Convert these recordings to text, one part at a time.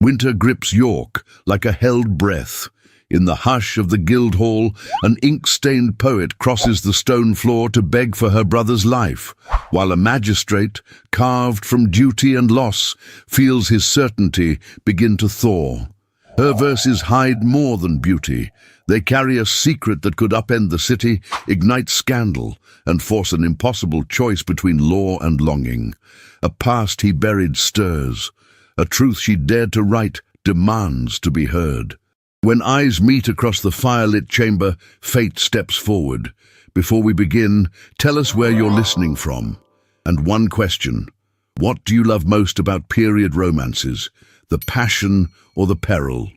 Winter grips York like a held breath. In the hush of the Guildhall, an ink-stained poet crosses the stone floor to beg for her brother's life, while a magistrate, carved from duty and loss, feels his certainty begin to thaw. Her verses hide more than beauty. They carry a secret that could upend the city, ignite scandal, and force an impossible choice between law and longing. A past he buried stirs. A truth she dared to write demands to be heard. When eyes meet across the firelit chamber, fate steps forward. Before we begin, tell us where you're listening from. And one question: what do you love most about period romances? The passion or the peril?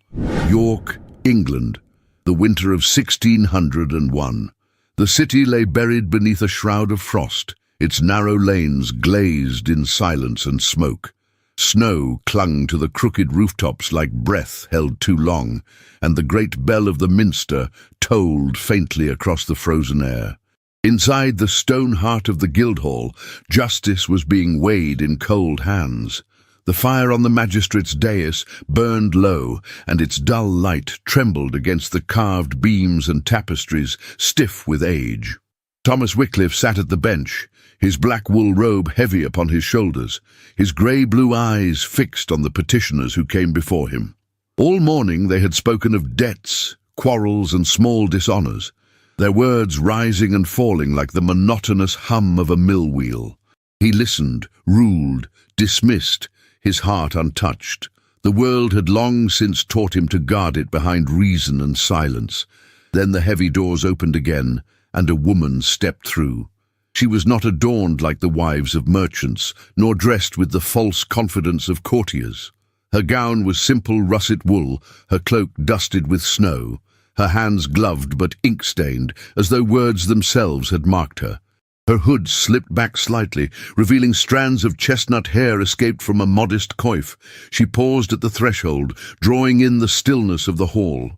York, England, the winter of 1601. The city lay buried beneath a shroud of frost, its narrow lanes glazed in silence and smoke. Snow clung to the crooked rooftops like breath held too long, and the great bell of the minster tolled faintly across the frozen air. Inside the stone heart of the Guildhall, justice was being weighed in cold hands. The fire on the magistrate's dais burned low, and its dull light trembled against the carved beams and tapestries, stiff with age. Thomas Wycliffe sat at the bench, his black wool robe heavy upon his shoulders, his grey-blue eyes fixed on the petitioners who came before him. All morning they had spoken of debts, quarrels, and small dishonours, their words rising and falling like the monotonous hum of a mill wheel. He listened, ruled, dismissed, his heart untouched. The world had long since taught him to guard it behind reason and silence. Then the heavy doors opened again, and a woman stepped through. She was not adorned like the wives of merchants, nor dressed with the false confidence of courtiers. Her gown was simple russet wool, her cloak dusted with snow, her hands gloved but ink-stained, as though words themselves had marked her. Her hood slipped back slightly, revealing strands of chestnut hair escaped from a modest coif. She paused at the threshold, drawing in the stillness of the hall.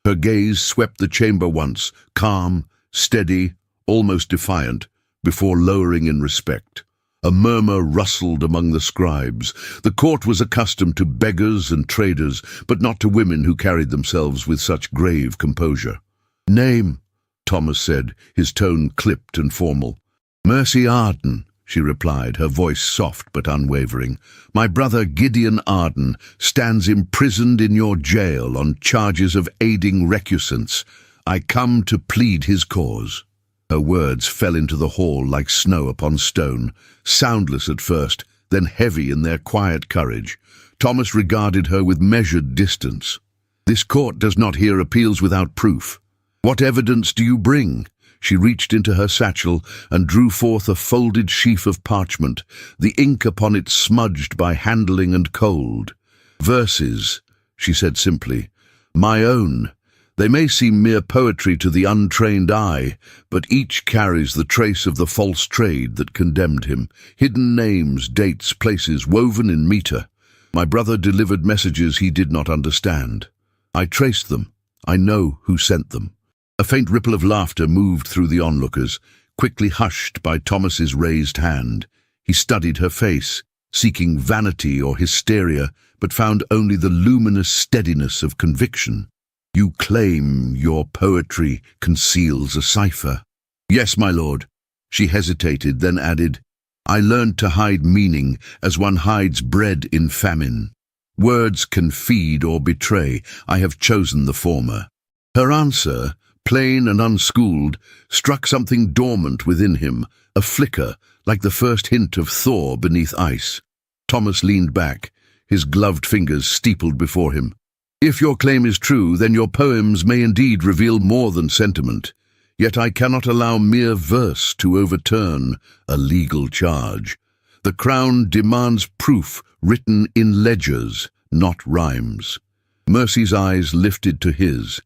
Her gaze swept the chamber once, calm, steady, almost defiant, before lowering in respect. A murmur rustled among the scribes. The court was accustomed to beggars and traders, but not to women who carried themselves with such grave composure. "Name," Thomas said, his tone clipped and formal. "Mercy Arden," she replied, her voice soft but unwavering. "My brother Gideon Arden stands imprisoned in your jail on charges of aiding recusants. I come to plead his cause." Her words fell into the hall like snow upon stone, soundless at first, then heavy in their quiet courage. Thomas regarded her with measured distance. "This court does not hear appeals without proof. What evidence do you bring?" She reached into her satchel and drew forth a folded sheaf of parchment, the ink upon it smudged by handling and cold. "Verses," she said simply, "my own. They may seem mere poetry to the untrained eye, but each carries the trace of the false trade that condemned him. Hidden names, dates, places, woven in metre. My brother delivered messages he did not understand. I traced them. I know who sent them." A faint ripple of laughter moved through the onlookers, quickly hushed by Thomas's raised hand. He studied her face, seeking vanity or hysteria, but found only the luminous steadiness of conviction. "You claim your poetry conceals a cipher." "Yes, my lord." She hesitated, then added, "I learned to hide meaning as one hides bread in famine. Words can feed or betray. I have chosen the former." Her answer, plain and unschooled, struck something dormant within him, a flicker like the first hint of thaw beneath ice. Thomas leaned back, his gloved fingers steepled before him. "If your claim is true, then your poems may indeed reveal more than sentiment. Yet I cannot allow mere verse to overturn a legal charge. The Crown demands proof written in ledgers, not rhymes." Mercy's eyes lifted to his,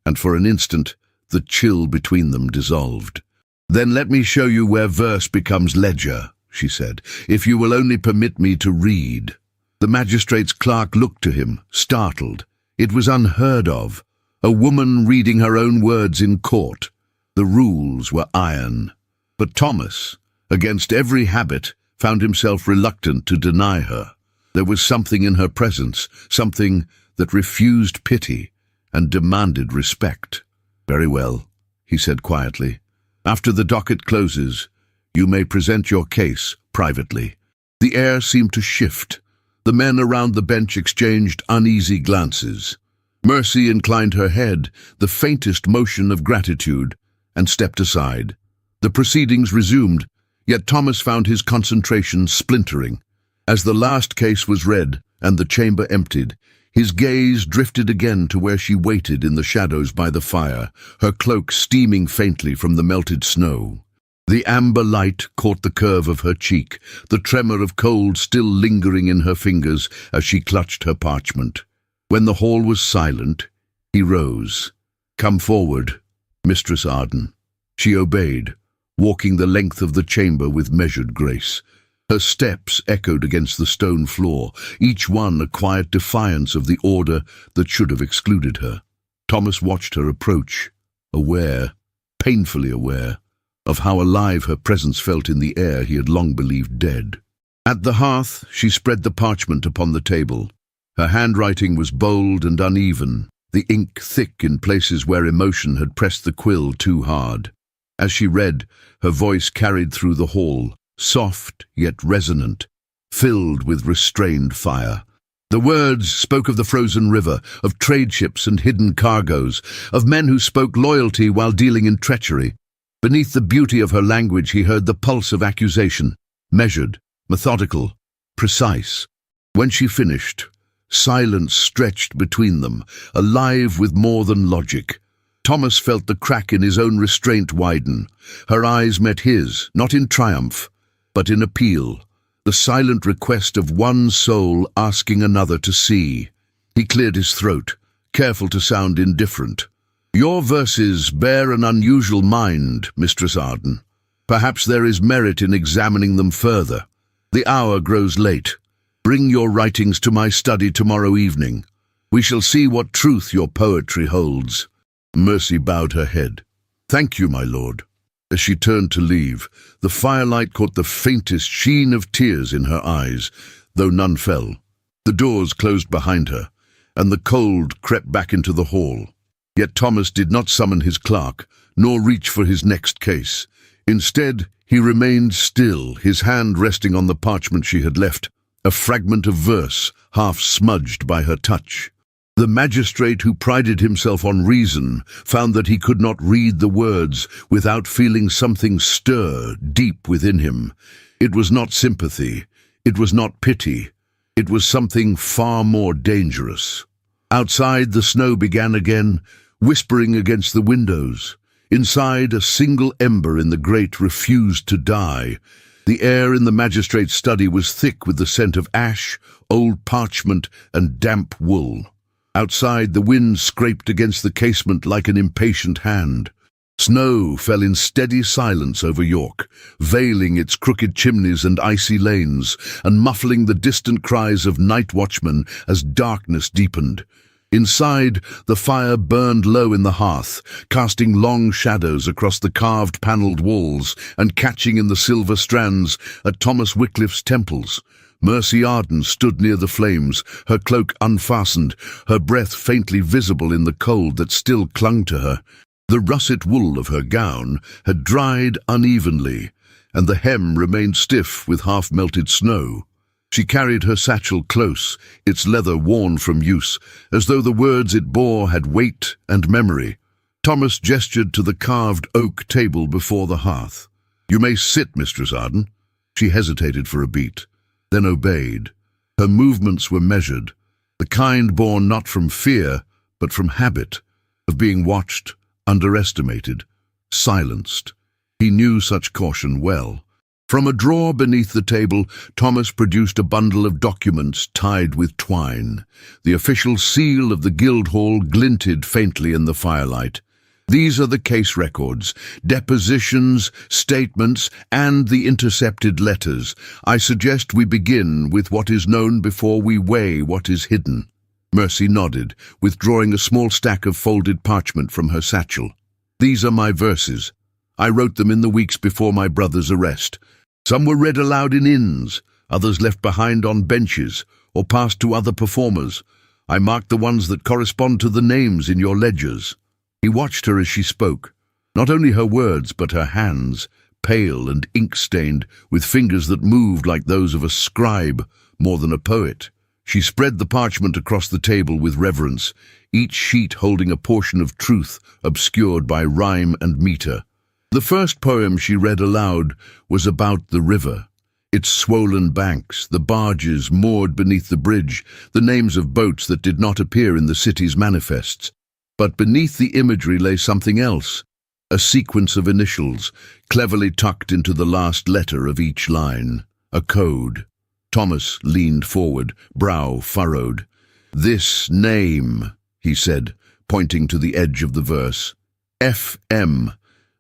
and for an instant the chill between them dissolved. "Then let me show you where verse becomes ledger," she said, "if you will only permit me to read." The magistrate's clerk looked to him, startled. It was unheard of. A woman reading her own words in court. The rules were iron. But Thomas, against every habit, found himself reluctant to deny her. There was something in her presence, something that refused pity and demanded respect. "Very well," he said quietly. "After the docket closes, you may present your case privately." The air seemed to shift. The men around the bench exchanged uneasy glances. Mercy inclined her head, the faintest motion of gratitude, and stepped aside. The proceedings resumed, yet Thomas found his concentration splintering. As the last case was read and the chamber emptied, his gaze drifted again to where she waited in the shadows by the fire, her cloak steaming faintly from the melted snow. The amber light caught the curve of her cheek, the tremor of cold still lingering in her fingers as she clutched her parchment. When the hall was silent, he rose. "Come forward, Mistress Arden." She obeyed, walking the length of the chamber with measured grace. Her steps echoed against the stone floor, each one a quiet defiance of the order that should have excluded her. Thomas watched her approach, aware, painfully aware, of how alive her presence felt in the air he had long believed dead. At the hearth, she spread the parchment upon the table. Her handwriting was bold and uneven, the ink thick in places where emotion had pressed the quill too hard. As she read, her voice carried through the hall, soft yet resonant, filled with restrained fire. The words spoke of the frozen river, of trade ships and hidden cargoes, of men who spoke loyalty while dealing in treachery. Beneath the beauty of her language he heard the pulse of accusation, measured, methodical, precise. When she finished, silence stretched between them, alive with more than logic. Thomas felt the crack in his own restraint widen. Her eyes met his, not in triumph, but in appeal, the silent request of one soul asking another to see. He cleared his throat, careful to sound indifferent. "Your verses bear an unusual mind, Mistress Arden. Perhaps there is merit in examining them further. The hour grows late. Bring your writings to my study tomorrow evening. We shall see what truth your poetry holds." Mercy bowed her head. "Thank you, my lord." As she turned to leave, the firelight caught the faintest sheen of tears in her eyes, though none fell. The doors closed behind her, and the cold crept back into the hall. Yet Thomas did not summon his clerk, nor reach for his next case. Instead, he remained still, his hand resting on the parchment she had left, a fragment of verse, half smudged by her touch. The magistrate who prided himself on reason found that he could not read the words without feeling something stir deep within him. It was not sympathy, it was not pity, it was something far more dangerous. Outside, the snow began again, whispering against the windows. Inside, a single ember in the grate refused to die. The air in the magistrate's study was thick with the scent of ash, old parchment, and damp wool. Outside, the wind scraped against the casement like an impatient hand. Snow fell in steady silence over York, veiling its crooked chimneys and icy lanes, and muffling the distant cries of night watchmen as darkness deepened. Inside, the fire burned low in the hearth, casting long shadows across the carved panelled walls and catching in the silver strands at Thomas Wycliffe's temples. Mercy Arden stood near the flames, her cloak unfastened, her breath faintly visible in the cold that still clung to her. The russet wool of her gown had dried unevenly, and the hem remained stiff with half-melted snow. She carried her satchel close, its leather worn from use, as though the words it bore had weight and memory. Thomas gestured to the carved oak table before the hearth. "You may sit, Mistress Arden." She hesitated for a beat, then obeyed. Her movements were measured, the kind born not from fear, but from habit, of being watched, underestimated, silenced. He knew such caution well. From a drawer beneath the table, Thomas produced a bundle of documents tied with twine. The official seal of the Guildhall glinted faintly in the firelight. "These are the case records, depositions, statements, and the intercepted letters. I suggest we begin with what is known before we weigh what is hidden." Mercy nodded, withdrawing a small stack of folded parchment from her satchel. "These are my verses. I wrote them in the weeks before my brother's arrest. Some were read aloud in inns, others left behind on benches, or passed to other performers. I marked the ones that correspond to the names in your ledgers." He watched her as she spoke. Not only her words, but her hands, pale and ink-stained, with fingers that moved like those of a scribe more than a poet. She spread the parchment across the table with reverence, each sheet holding a portion of truth obscured by rhyme and meter. The first poem she read aloud was about the river, its swollen banks, the barges moored beneath the bridge, the names of boats that did not appear in the city's manifests. But beneath the imagery lay something else, a sequence of initials, cleverly tucked into the last letter of each line, a code. Thomas leaned forward, brow furrowed. "This name," he said, pointing to the edge of the verse. "F.M.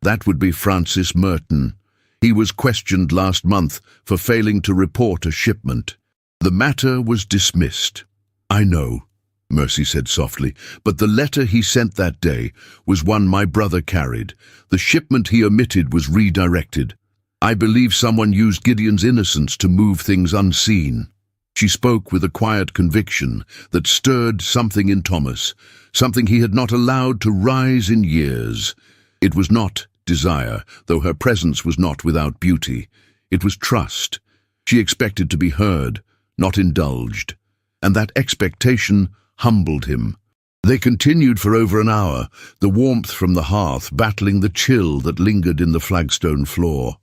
That would be Francis Merton. He was questioned last month for failing to report a shipment. The matter was dismissed." "I know," Mercy said softly, "but the letter he sent that day was one my brother carried. The shipment he omitted was redirected. I believe someone used Gideon's innocence to move things unseen." She spoke with a quiet conviction that stirred something in Thomas, something he had not allowed to rise in years. It was not desire, though her presence was not without beauty. It was trust. She expected to be heard, not indulged, and that expectation humbled him. They continued for over an hour, the warmth from the hearth battling the chill that lingered in the flagstone floor.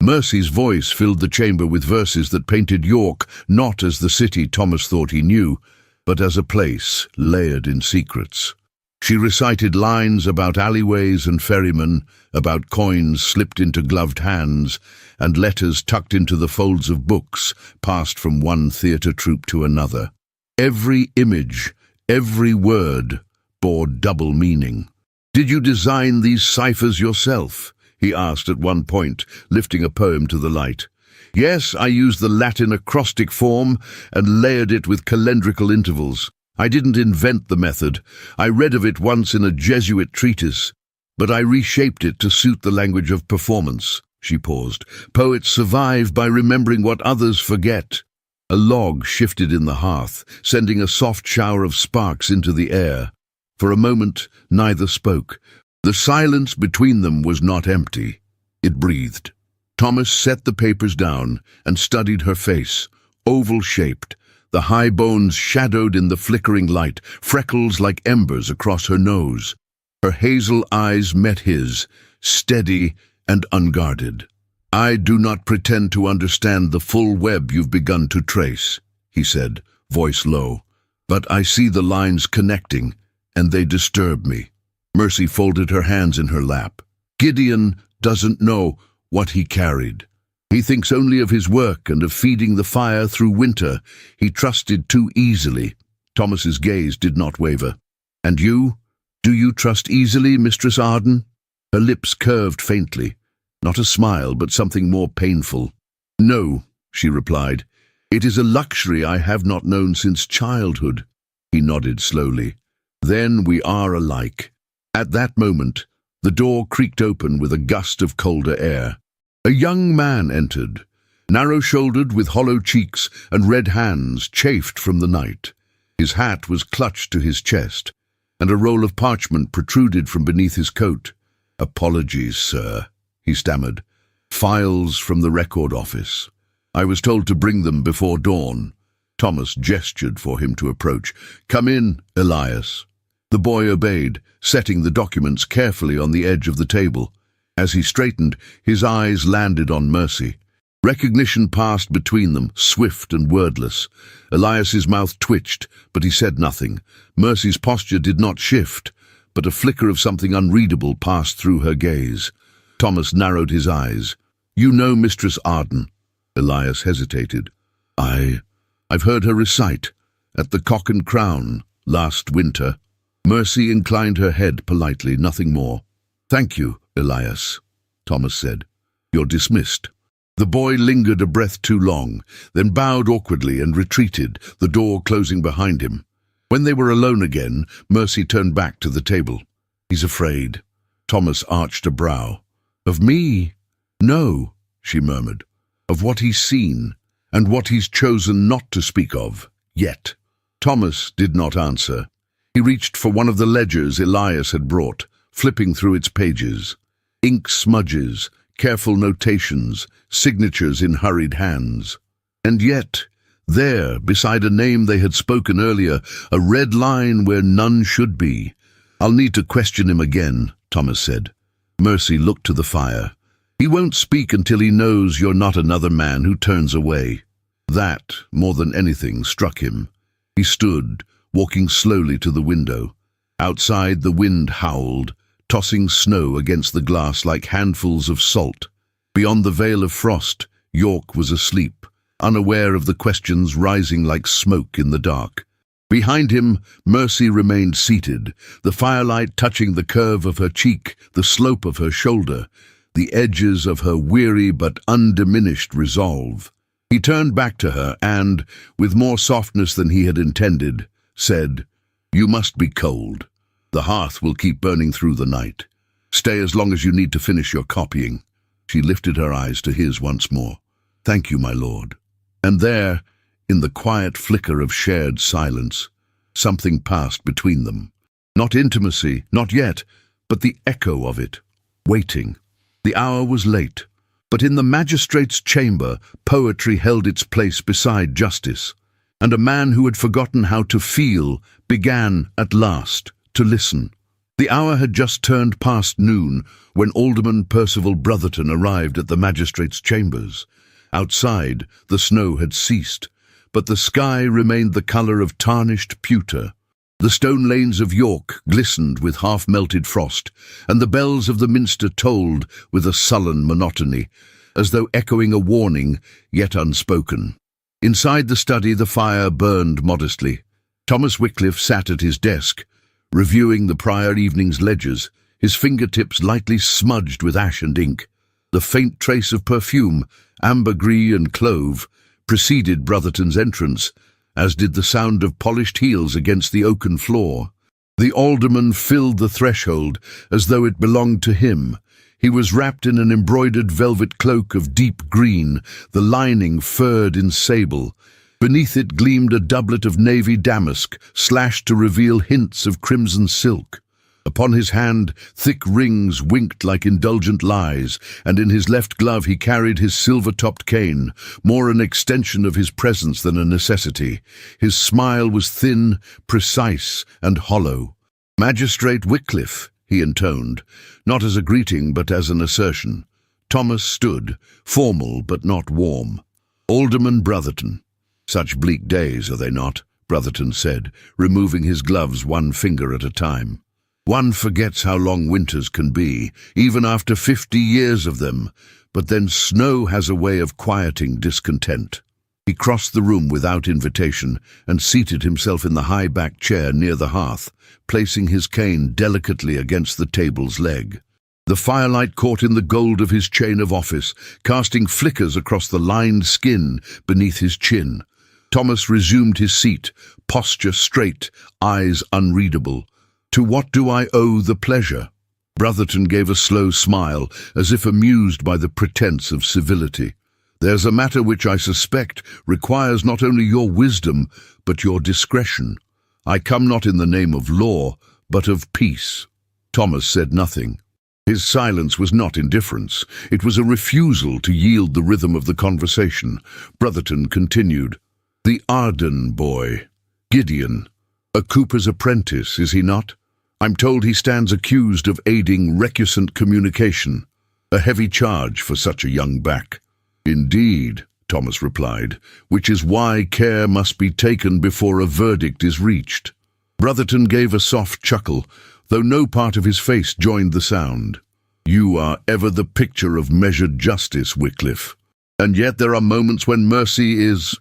Mercy's voice filled the chamber with verses that painted York not as the city Thomas thought he knew, but as a place layered in secrets. She recited lines about alleyways and ferrymen, about coins slipped into gloved hands, and letters tucked into the folds of books passed from one theatre troupe to another. Every image, every word, bore double meaning. "Did you design these ciphers yourself?" he asked at one point, lifting a poem to the light. "Yes, I used the Latin acrostic form and layered it with calendrical intervals. I didn't invent the method. I read of it once in a Jesuit treatise, but I reshaped it to suit the language of performance." She paused. "Poets survive by remembering what others forget." A log shifted in the hearth, sending a soft shower of sparks into the air. For a moment, neither spoke. The silence between them was not empty. It breathed. Thomas set the papers down and studied her face, oval-shaped, the high bones shadowed in the flickering light, freckles like embers across her nose. Her hazel eyes met his, steady and unguarded. "I do not pretend to understand the full web you've begun to trace," he said, voice low. "But I see the lines connecting, and they disturb me." Mercy folded her hands in her lap. "Gideon doesn't know what he carried. He thinks only of his work and of feeding the fire through winter. He trusted too easily." Thomas's gaze did not waver. "And you? Do you trust easily, Mistress Arden?" Her lips curved faintly. Not a smile, but something more painful. "No," she replied. "It is a luxury I have not known since childhood." He nodded slowly. "Then we are alike." At that moment, the door creaked open with a gust of colder air. A young man entered, narrow-shouldered with hollow cheeks and red hands chafed from the night. His hat was clutched to his chest, and a roll of parchment protruded from beneath his coat. "Apologies, sir," he stammered. "Files from the record office. I was told to bring them before dawn." Thomas gestured for him to approach. "Come in, Elias." The boy obeyed, setting the documents carefully on the edge of the table. As he straightened, his eyes landed on Mercy. Recognition passed between them, swift and wordless. Elias's mouth twitched, but he said nothing. Mercy's posture did not shift, but a flicker of something unreadable passed through her gaze. Thomas narrowed his eyes. "You know Mistress Arden?" Elias hesitated. I've heard her recite at the Cock and Crown last winter." Mercy inclined her head politely, nothing more. "Thank you, Elias," Thomas said. "You're dismissed." The boy lingered a breath too long, then bowed awkwardly and retreated, the door closing behind him. When they were alone again, Mercy turned back to the table. "He's afraid." Thomas arched a brow. "Of me?" "No," she murmured. "Of what he's seen, and what he's chosen not to speak of." Yet. Thomas did not answer. He reached for one of the ledgers Elias had brought, flipping through its pages. Ink smudges, careful notations, signatures in hurried hands. And yet, there, beside a name they had spoken earlier, a red line where none should be. "I'll need to question him again," Thomas said. Mercy looked to the fire. "He won't speak until he knows you're not another man who turns away." That, more than anything, struck him. He stood, walking slowly to the window. Outside, the wind howled, tossing snow against the glass like handfuls of salt. Beyond the veil of frost, York was asleep, unaware of the questions rising like smoke in the dark. Behind him, Mercy remained seated, the firelight touching the curve of her cheek, the slope of her shoulder, the edges of her weary but undiminished resolve. He turned back to her and, with more softness than he had intended, said, "You must be cold. The hearth will keep burning through the night. Stay as long as you need to finish your copying." She lifted her eyes to his once more. "Thank you, my lord." And there, in the quiet flicker of shared silence, something passed between them. Not intimacy, not yet, but the echo of it, waiting. The hour was late, but in the magistrate's chamber, poetry held its place beside justice, and a man who had forgotten how to feel began, at last, to listen. The hour had just turned past noon when Alderman Percival Brotherton arrived at the magistrate's chambers. Outside, the snow had ceased, but the sky remained the colour of tarnished pewter. The stone lanes of York glistened with half-melted frost, and the bells of the minster tolled with a sullen monotony, as though echoing a warning, yet unspoken. Inside the study the fire burned modestly. Thomas Wycliffe sat at his desk, reviewing the prior evening's ledgers, his fingertips lightly smudged with ash and ink. The faint trace of perfume, ambergris and clove, preceded Brotherton's entrance, as did the sound of polished heels against the oaken floor. The alderman filled the threshold as though it belonged to him. He was wrapped in an embroidered velvet cloak of deep green, the lining furred in sable. Beneath it gleamed a doublet of navy damask, slashed to reveal hints of crimson silk. Upon his hand, thick rings winked like indulgent lies, and in his left glove he carried his silver-topped cane, more an extension of his presence than a necessity. His smile was thin, precise, and hollow. "Magistrate Wycliffe," he intoned, not as a greeting but as an assertion. Thomas stood, formal but not warm. "Alderman Brotherton." "Such bleak days, are they not?" Brotherton said, removing his gloves one finger at a time. "One forgets how long winters can be, even after 50 years of them, but then snow has a way of quieting discontent." He crossed the room without invitation and seated himself in the high-backed chair near the hearth, placing his cane delicately against the table's leg. The firelight caught in the gold of his chain of office, casting flickers across the lined skin beneath his chin. Thomas resumed his seat, posture straight, eyes unreadable. "To what do I owe the pleasure?" Brotherton gave a slow smile, as if amused by the pretense of civility. "There's a matter which I suspect requires not only your wisdom, but your discretion. I come not in the name of law, but of peace." Thomas said nothing. His silence was not indifference. It was a refusal to yield the rhythm of the conversation. Brotherton continued. "The Arden boy, Gideon, a cooper's apprentice, is he not? I'm told he stands accused of aiding recusant communication, a heavy charge for such a young back." "Indeed," Thomas replied, "which is why care must be taken before a verdict is reached." Brotherton gave a soft chuckle, though no part of his face joined the sound. "You are ever the picture of measured justice, Wycliffe, and yet there are moments when mercy is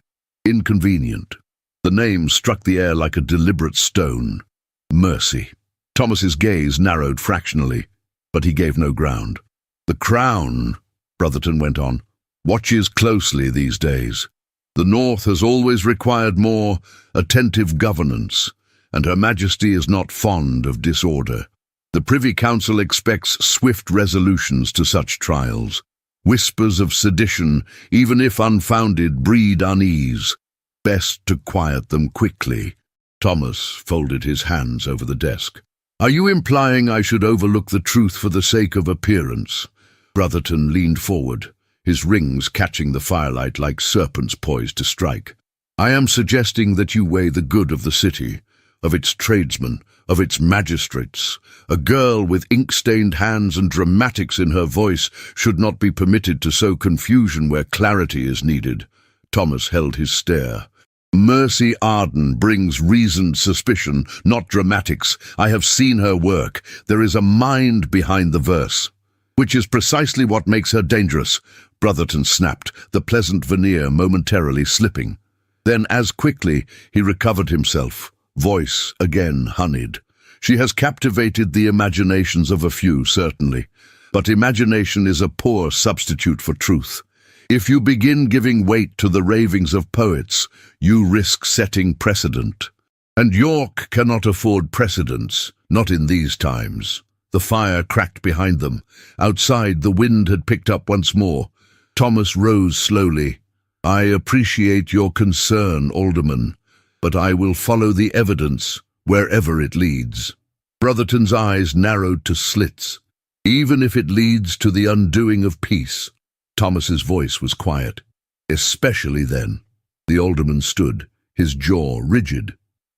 inconvenient." The name struck the air like a deliberate stone. Mercy. Thomas's gaze narrowed fractionally, but he gave no ground. "The Crown," Brotherton went on, "watches closely these days. The North has always required more attentive governance, and Her Majesty is not fond of disorder. The Privy Council expects swift resolutions to such trials. Whispers of sedition, even if unfounded, breed unease. Best to quiet them quickly. Thomas folded his hands over the desk. Are you implying I should overlook the truth for the sake of appearance? Brotherton leaned forward, his rings catching the firelight like serpents poised to strike. I am suggesting that you weigh the good of the city, of its tradesmen, of its magistrates. A girl with ink-stained hands and dramatics in her voice should not be permitted to sow confusion where clarity is needed. Thomas held his stare. Mercy Arden brings reasoned suspicion, not dramatics. I have seen her work. There is a mind behind the verse, which is precisely what makes her dangerous. Brotherton snapped, the pleasant veneer momentarily slipping. Then, as quickly, he recovered himself, voice again honeyed. She has captivated the imaginations of a few, certainly, but imagination is a poor substitute for truth. If you begin giving weight to the ravings of poets, you risk setting precedent. And York cannot afford precedents, not in these times. The fire cracked behind them. Outside, the wind had picked up once more. Thomas rose slowly. I appreciate your concern, Alderman, but I will follow the evidence wherever it leads. Brotherton's eyes narrowed to slits. Even if it leads to the undoing of peace. Thomas's voice was quiet. Especially then. The alderman stood, his jaw rigid.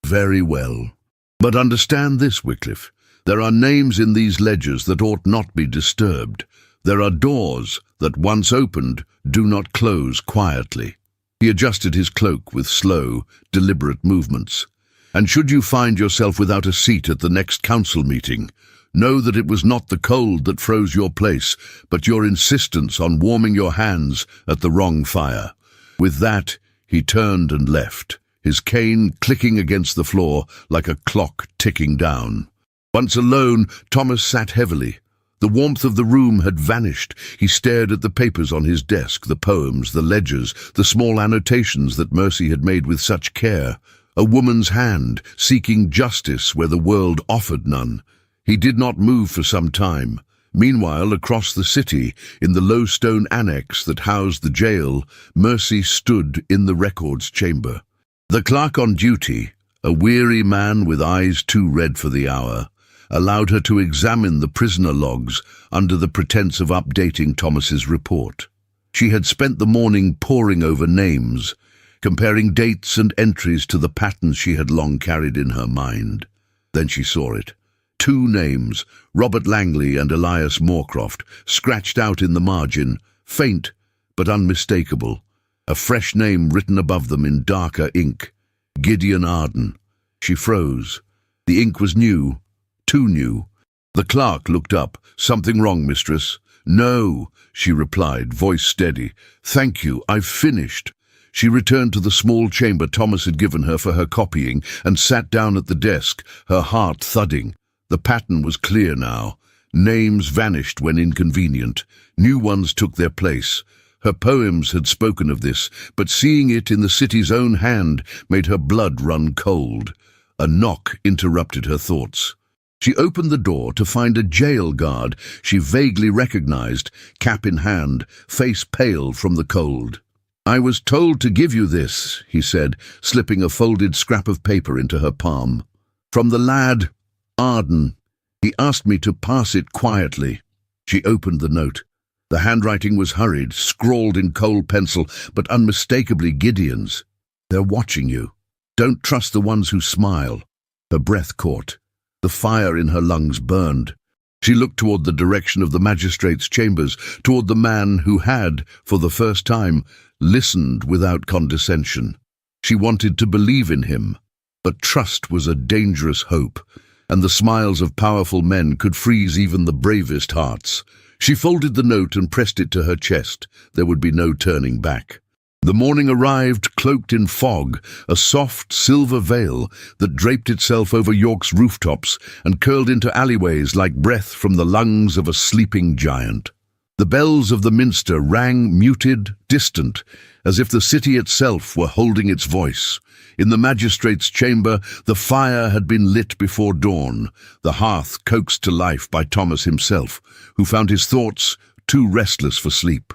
Very well. But understand this, Wycliffe. There are names in these ledgers that ought not be disturbed. There are doors that, once opened, do not close quietly. He adjusted his cloak with slow, deliberate movements. And should you find yourself without a seat at the next council meeting, know that it was not the cold that froze your place, but your insistence on warming your hands at the wrong fire. With that, he turned and left, his cane clicking against the floor like a clock ticking down. Once alone, Thomas sat heavily. The warmth of the room had vanished. He stared at the papers on his desk, the poems, the ledgers, the small annotations that Mercy had made with such care. A woman's hand, seeking justice where the world offered none. He did not move for some time. Meanwhile, across the city, in the low stone annex that housed the jail, Mercy stood in the records chamber. The clerk on duty, a weary man with eyes too red for the hour, allowed her to examine the prisoner logs under the pretense of updating Thomas's report. She had spent the morning poring over names, comparing dates and entries to the patterns she had long carried in her mind. Then she saw it. 2 names, Robert Langley and Elias Moorcroft, scratched out in the margin, faint but unmistakable. A fresh name written above them in darker ink, Gideon Arden. She froze. The ink was new, too new. The clerk looked up. Something wrong, mistress? No, she replied, voice steady. Thank you, I've finished. She returned to the small chamber Thomas had given her for her copying and sat down at the desk, her heart thudding. The pattern was clear now. Names vanished when inconvenient. New ones took their place. Her poems had spoken of this, but seeing it in the city's own hand made her blood run cold. A knock interrupted her thoughts. She opened the door to find a jail guard she vaguely recognized, cap in hand, face pale from the cold. I was told to give you this, he said, slipping a folded scrap of paper into her palm. From the lad, Arden. He asked me to pass it quietly. She opened the note. The handwriting was hurried, scrawled in cold pencil, but unmistakably Gideon's. They're watching you. Don't trust the ones who smile. Her breath caught. The fire in her lungs burned. She looked toward the direction of the magistrate's chambers, toward the man who had, for the first time, listened without condescension. She wanted to believe in him, but trust was a dangerous hope, and the smiles of powerful men could freeze even the bravest hearts. She folded the note and pressed it to her chest. There would be no turning back. The morning arrived cloaked in fog, a soft silver veil that draped itself over York's rooftops and curled into alleyways like breath from the lungs of a sleeping giant. The bells of the minster rang muted, distant, as if the city itself were holding its voice. In the magistrate's chamber, the fire had been lit before dawn, the hearth coaxed to life by Thomas himself, who found his thoughts too restless for sleep.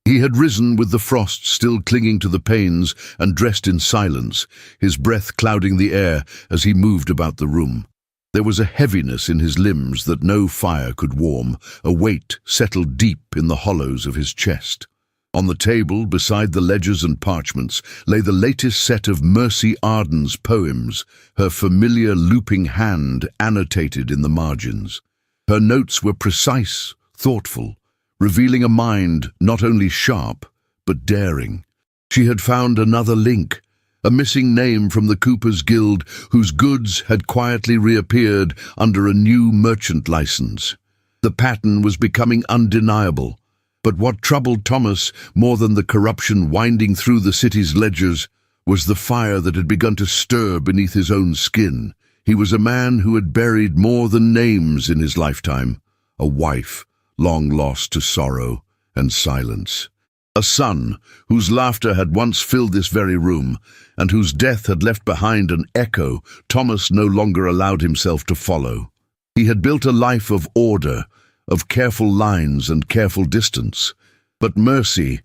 He had risen with the frost still clinging to the panes and dressed in silence, his breath clouding the air as he moved about the room. There was a heaviness in his limbs that no fire could warm, a weight settled deep in the hollows of his chest. On the table, beside the ledgers and parchments, lay the latest set of Mercy Arden's poems, her familiar looping hand annotated in the margins. Her notes were precise, thoughtful, revealing a mind not only sharp, but daring. She had found another link, a missing name from the Coopers' Guild whose goods had quietly reappeared under a new merchant license. The pattern was becoming undeniable, but what troubled Thomas more than the corruption winding through the city's ledgers was the fire that had begun to stir beneath his own skin. He was a man who had buried more than names in his lifetime, a wife, long lost to sorrow and silence. A son whose laughter had once filled this very room, and whose death had left behind an echo Thomas no longer allowed himself to follow. He had built a life of order, of careful lines and careful distance. But Mercy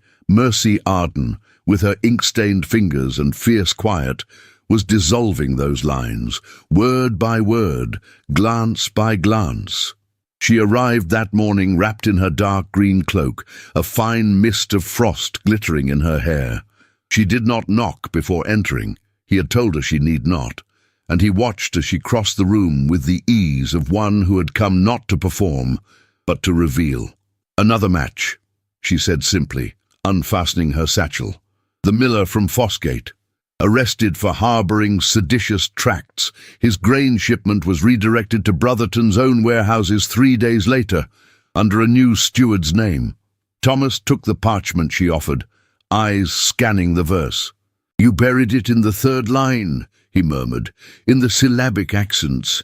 Arden, with her ink-stained fingers and fierce quiet, was dissolving those lines, word by word, glance by glance. She arrived that morning wrapped in her dark green cloak, a fine mist of frost glittering in her hair. She did not knock before entering. He had told her she need not, and he watched as she crossed the room with the ease of one who had come not to perform, but to reveal. "Another match," she said simply, unfastening her satchel. "The miller from Fossgate. Arrested for harbouring seditious tracts, his grain shipment was redirected to Brotherton's own warehouses 3 days later, under a new steward's name." Thomas took the parchment she offered, eyes scanning the verse. "You buried it in the third line," he murmured, in the syllabic accents.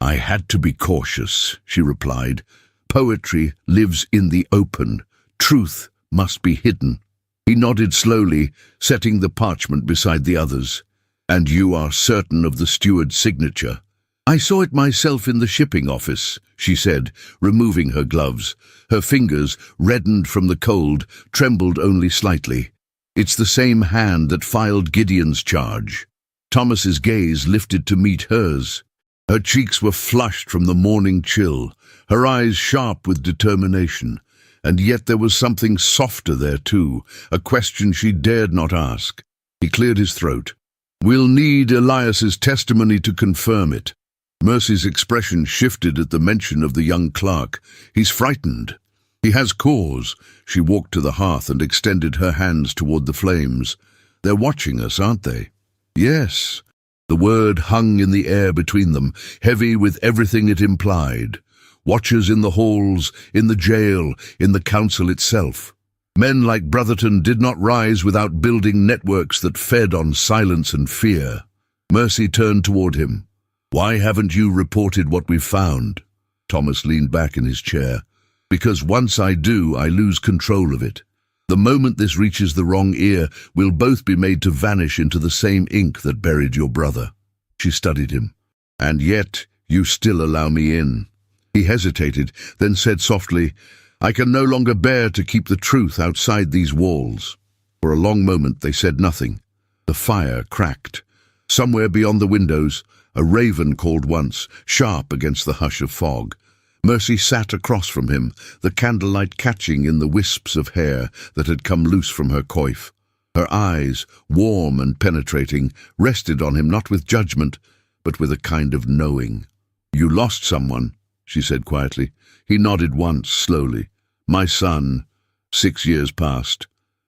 "I had to be cautious," she replied. "Poetry lives in the open. Truth must be hidden." He nodded slowly, setting the parchment beside the others. "And you are certain of the steward's signature?" "I saw it myself in the shipping office," she said, removing her gloves. Her fingers, reddened from the cold, trembled only slightly. "It's the same hand that filed Gideon's charge." Thomas's gaze lifted to meet hers. Her cheeks were flushed from the morning chill, her eyes sharp with determination. And yet there was something softer there too, a question she dared not ask. He cleared his throat. "We'll need Elias's testimony to confirm it." Mercy's expression shifted at the mention of the young clerk. "He's frightened." "He has cause." She walked to the hearth and extended her hands toward the flames. "They're watching us, aren't they?" "Yes." The word hung in the air between them, heavy with everything it implied. Watchers in the halls, in the jail, in the council itself. Men like Brotherton did not rise without building networks that fed on silence and fear. Mercy turned toward him. "Why haven't you reported what we've found?" Thomas leaned back in his chair. "Because once I do, I lose control of it. The moment this reaches the wrong ear, we'll both be made to vanish into the same ink that buried your brother." She studied him. "And yet, you still allow me in." He hesitated, then said softly, "I can no longer bear to keep the truth outside these walls." For a long moment they said nothing. The fire cracked. Somewhere beyond the windows, a raven called once, sharp against the hush of fog. Mercy sat across from him, the candlelight catching in the wisps of hair that had come loose from her coif. Her eyes, warm and penetrating, rested on him not with judgment, but with a kind of knowing. "You lost someone," she said quietly. He nodded once, slowly. "My son, 6 years past."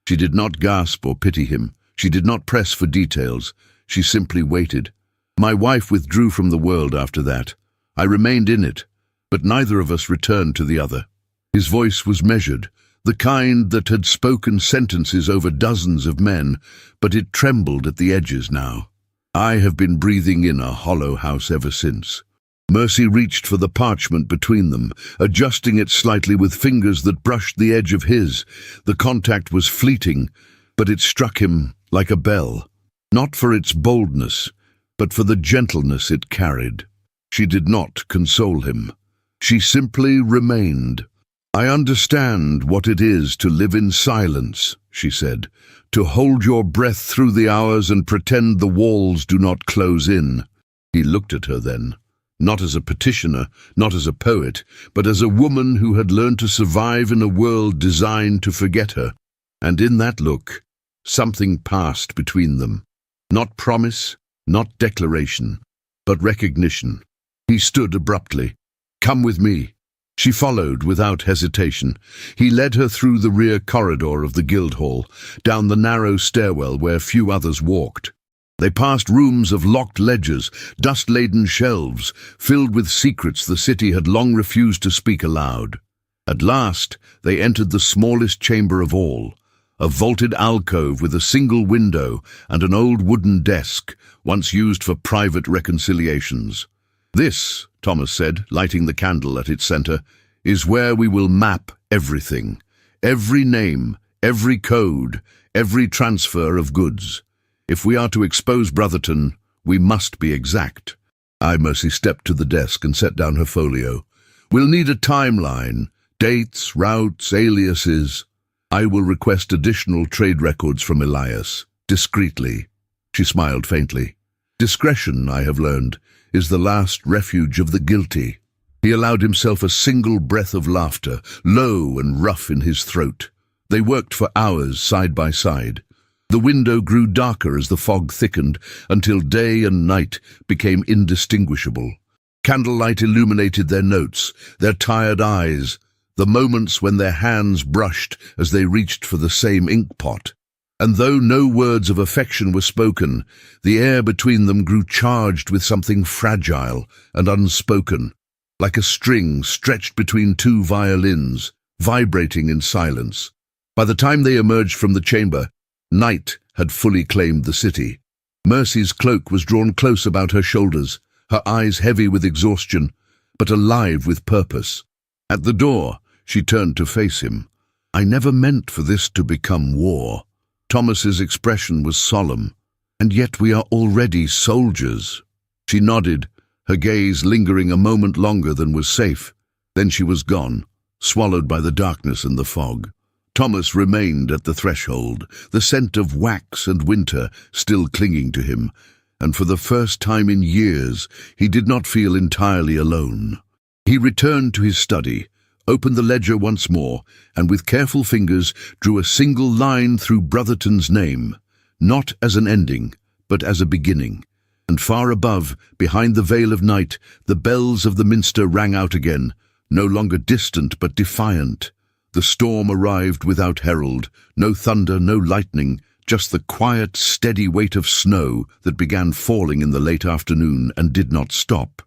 She did not gasp or pity him. She did not press for details. She simply waited. "My wife withdrew from the world after that. I remained in it, but neither of us returned to the other." His voice was measured, the kind that had spoken sentences over dozens of men, but it trembled at the edges now. "I have been breathing in a hollow house ever since." Mercy reached for the parchment between them, adjusting it slightly with fingers that brushed the edge of his. The contact was fleeting, but it struck him like a bell, not for its boldness, but for the gentleness it carried. She did not console him. She simply remained. "I understand what it is to live in silence," she said, "to hold your breath through the hours and pretend the walls do not close in." He looked at her then, not as a petitioner, not as a poet, but as a woman who had learned to survive in a world designed to forget her. And in that look, something passed between them. Not promise, not declaration, but recognition. He stood abruptly. "Come with me." She followed without hesitation. He led her through the rear corridor of the Guildhall, down the narrow stairwell where few others walked. They passed rooms of locked ledgers, dust-laden shelves, filled with secrets the city had long refused to speak aloud. At last, they entered the smallest chamber of all, a vaulted alcove with a single window and an old wooden desk, once used for private reconciliations. "This," Thomas said, lighting the candle at its center, "is where we will map everything. Every name, every code, every transfer of goods. If we are to expose Brotherton, we must be exact." Mercy stepped to the desk and set down her folio. "We'll need a timeline, dates, routes, aliases. I will request additional trade records from Elias, discreetly." She smiled faintly. "Discretion, I have learned, is the last refuge of the guilty." He allowed himself a single breath of laughter, low and rough in his throat. They worked for hours side by side. The window grew darker as the fog thickened, until day and night became indistinguishable. Candlelight illuminated their notes, their tired eyes, the moments when their hands brushed as they reached for the same inkpot. And though no words of affection were spoken, the air between them grew charged with something fragile and unspoken, like a string stretched between two violins, vibrating in silence. By the time they emerged from the chamber, night had fully claimed the city. Mercy's cloak was drawn close about her shoulders, her eyes heavy with exhaustion, but alive with purpose. At the door, she turned to face him. "I never meant for this to become war." Thomas's expression was solemn. "And yet we are already soldiers." She nodded, her gaze lingering a moment longer than was safe. Then she was gone, swallowed by the darkness and the fog. Thomas remained at the threshold, the scent of wax and winter still clinging to him, and for the first time in years he did not feel entirely alone. He returned to his study, opened the ledger once more, and with careful fingers drew a single line through Brotherton's name, not as an ending, but as a beginning. And far above, behind the veil of night, the bells of the minster rang out again, no longer distant but defiant. The storm arrived without herald, no thunder, no lightning, just the quiet, steady weight of snow that began falling in the late afternoon and did not stop.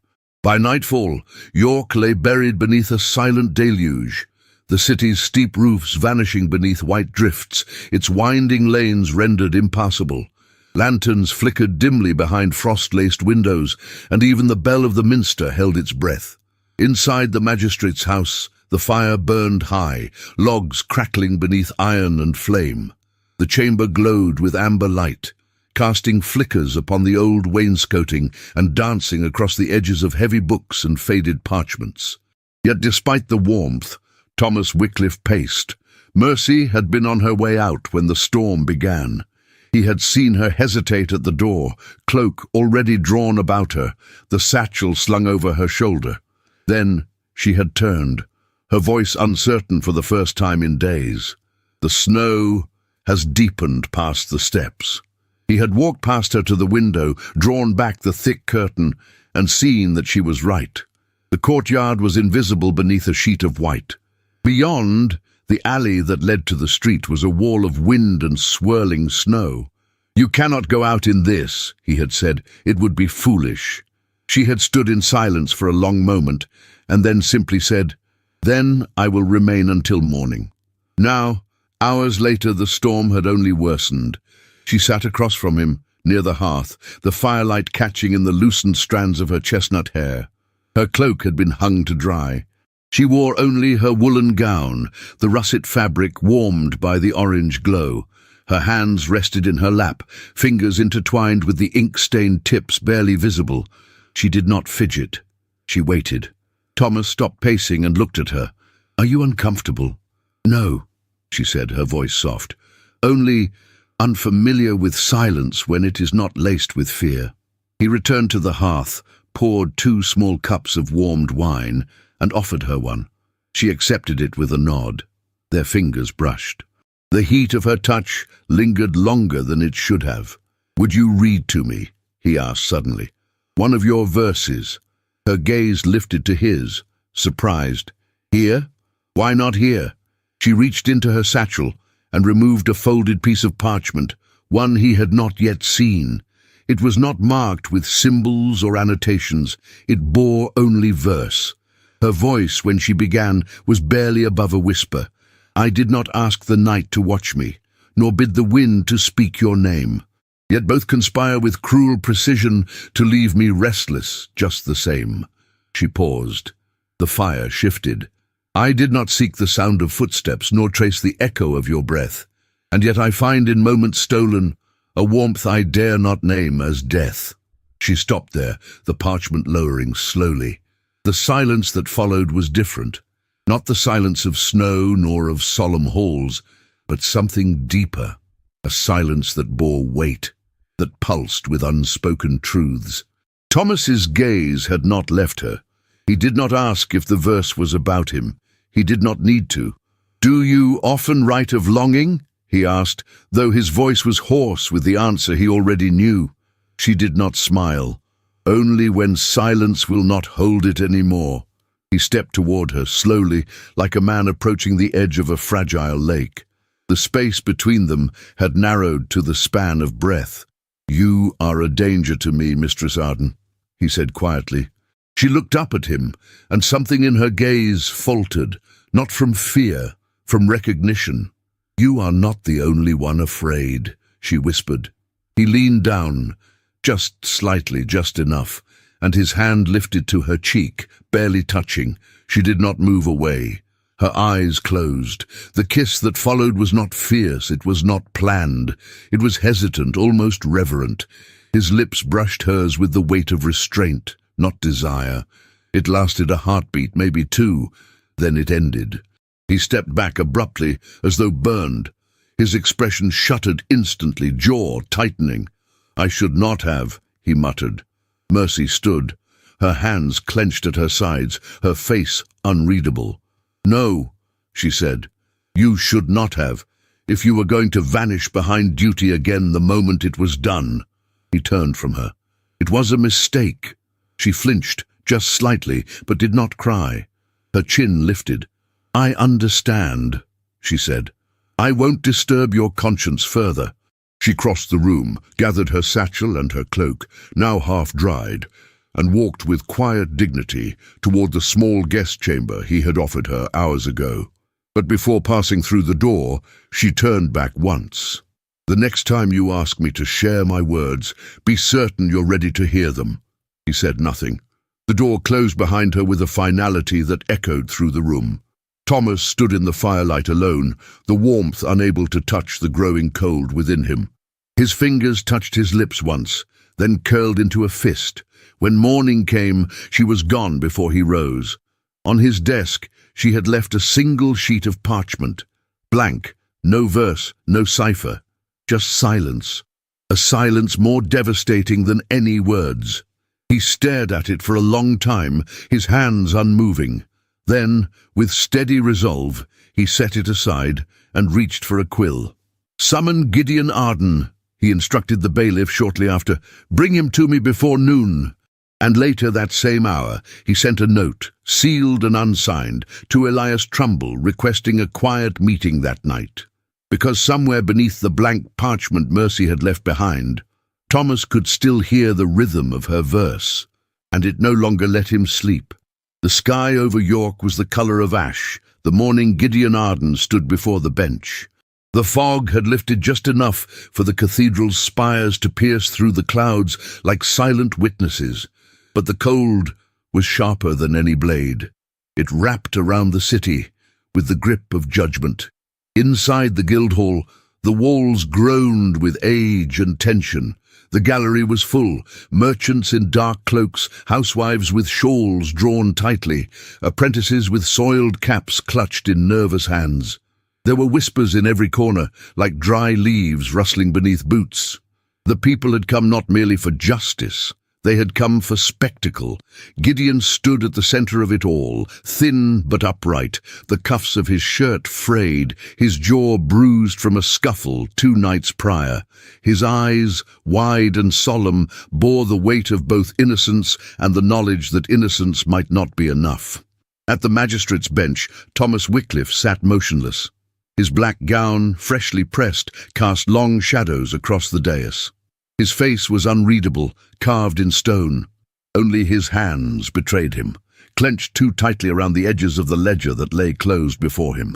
By nightfall, York lay buried beneath a silent deluge, the city's steep roofs vanishing beneath white drifts, its winding lanes rendered impassable. Lanterns flickered dimly behind frost-laced windows, and even the bell of the minster held its breath. Inside the magistrate's house, the fire burned high, logs crackling beneath iron and flame. The chamber glowed with amber light, casting flickers upon the old wainscoting and dancing across the edges of heavy books and faded parchments. Yet despite the warmth, Thomas Wycliffe paced. Mercy had been on her way out when the storm began. He had seen her hesitate at the door, cloak already drawn about her, the satchel slung over her shoulder. Then she had turned, her voice uncertain for the first time in days. "The snow has deepened past the steps." He had walked past her to the window, drawn back the thick curtain, and seen that she was right. The courtyard was invisible beneath a sheet of white. Beyond, the alley that led to the street was a wall of wind and swirling snow. "You cannot go out in this," he had said. "It would be foolish." She had stood in silence for a long moment, and then simply said, "Then I will remain until morning." Now, hours later, the storm had only worsened. She sat across from him, near the hearth, the firelight catching in the loosened strands of her chestnut hair. Her cloak had been hung to dry. She wore only her woolen gown, the russet fabric warmed by the orange glow. Her hands rested in her lap, fingers intertwined with the ink-stained tips barely visible. She did not fidget. She waited. Thomas stopped pacing and looked at her. "Are you uncomfortable?" "No," she said, her voice soft. "Only unfamiliar with silence when it is not laced with fear." He returned to the hearth, poured 2 small cups of warmed wine, and offered her one. She accepted it with a nod. Their fingers brushed. The heat of her touch lingered longer than it should have. "Would you read to me?" he asked suddenly. "One of your verses." Her gaze lifted to his, surprised. "Here? Why not here?" She reached into her satchel and removed a folded piece of parchment, one he had not yet seen. It was not marked with symbols or annotations. It bore only verse. Her voice, when she began, was barely above a whisper. "I did not ask the night to watch me, nor bid the wind to speak your name. Yet both conspire with cruel precision to leave me restless just the same." She paused. The fire shifted. "I did not seek the sound of footsteps, nor trace the echo of your breath. And yet I find in moments stolen a warmth I dare not name as death." She stopped there, the parchment lowering slowly. The silence that followed was different. Not the silence of snow nor of solemn halls, but something deeper. A silence that bore weight, that pulsed with unspoken truths. Thomas's gaze had not left her. He did not ask if the verse was about him. He did not need to. "Do you often write of longing?" he asked, though his voice was hoarse with the answer he already knew. She did not smile. "Only when silence will not hold it any more." He stepped toward her, slowly, like a man approaching the edge of a fragile lake. The space between them had narrowed to the span of breath. "You are a danger to me, Mistress Arden," he said quietly. She looked up at him, and something in her gaze faltered, not from fear, from recognition. "You are not the only one afraid," she whispered. He leaned down, just slightly, just enough, and his hand lifted to her cheek, barely touching. She did not move away. Her eyes closed. The kiss that followed was not fierce, it was not planned. It was hesitant, almost reverent. His lips brushed hers with the weight of restraint, not desire. It lasted a heartbeat, maybe 2, then it ended. He stepped back abruptly, as though burned. His expression shuttered instantly, jaw tightening. "I should not have," he muttered. Mercy stood, her hands clenched at her sides, her face unreadable. "No," she said, "you should not have, if you were going to vanish behind duty again the moment it was done." He turned from her. "It was a mistake." She flinched, just slightly, but did not cry. Her chin lifted. "I understand," she said. "I won't disturb your conscience further." She crossed the room, gathered her satchel and her cloak, now half-dried, and walked with quiet dignity toward the small guest chamber he had offered her hours ago. But before passing through the door, she turned back once. "The next time you ask me to share my words, be certain you're ready to hear them." He said nothing. The door closed behind her with a finality that echoed through the room. Thomas stood in the firelight alone, the warmth unable to touch the growing cold within him. His fingers touched his lips once, then curled into a fist. When morning came, she was gone before he rose. On his desk, she had left a single sheet of parchment. Blank, no verse, no cipher. Just silence. A silence more devastating than any words. He stared at it for a long time, his hands unmoving. Then, with steady resolve, he set it aside and reached for a quill. "Summon Gideon Arden," he instructed the bailiff shortly after. "Bring him to me before noon." And later that same hour, he sent a note, sealed and unsigned, to Elias Trumbull requesting a quiet meeting that night. Because somewhere beneath the blank parchment Mercy had left behind, Thomas could still hear the rhythm of her verse, and it no longer let him sleep. The sky over York was the colour of ash. The morning Gideon Arden stood before the bench. The fog had lifted just enough for the cathedral's spires to pierce through the clouds like silent witnesses, but the cold was sharper than any blade. It wrapped around the city with the grip of judgment. Inside the Guildhall, the walls groaned with age and tension. The gallery was full, merchants in dark cloaks, housewives with shawls drawn tightly, apprentices with soiled caps clutched in nervous hands. There were whispers in every corner, like dry leaves rustling beneath boots. The people had come not merely for justice, they had come for spectacle. Gideon stood at the center of it all, thin but upright, the cuffs of his shirt frayed, his jaw bruised from a scuffle 2 nights prior. His eyes, wide and solemn, bore the weight of both innocence and the knowledge that innocence might not be enough. At the magistrate's bench, Thomas Wycliffe sat motionless. His black gown, freshly pressed, cast long shadows across the dais. His face was unreadable, carved in stone. Only his hands betrayed him, clenched too tightly around the edges of the ledger that lay closed before him.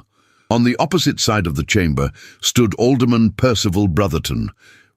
On the opposite side of the chamber stood Alderman Percival Brotherton,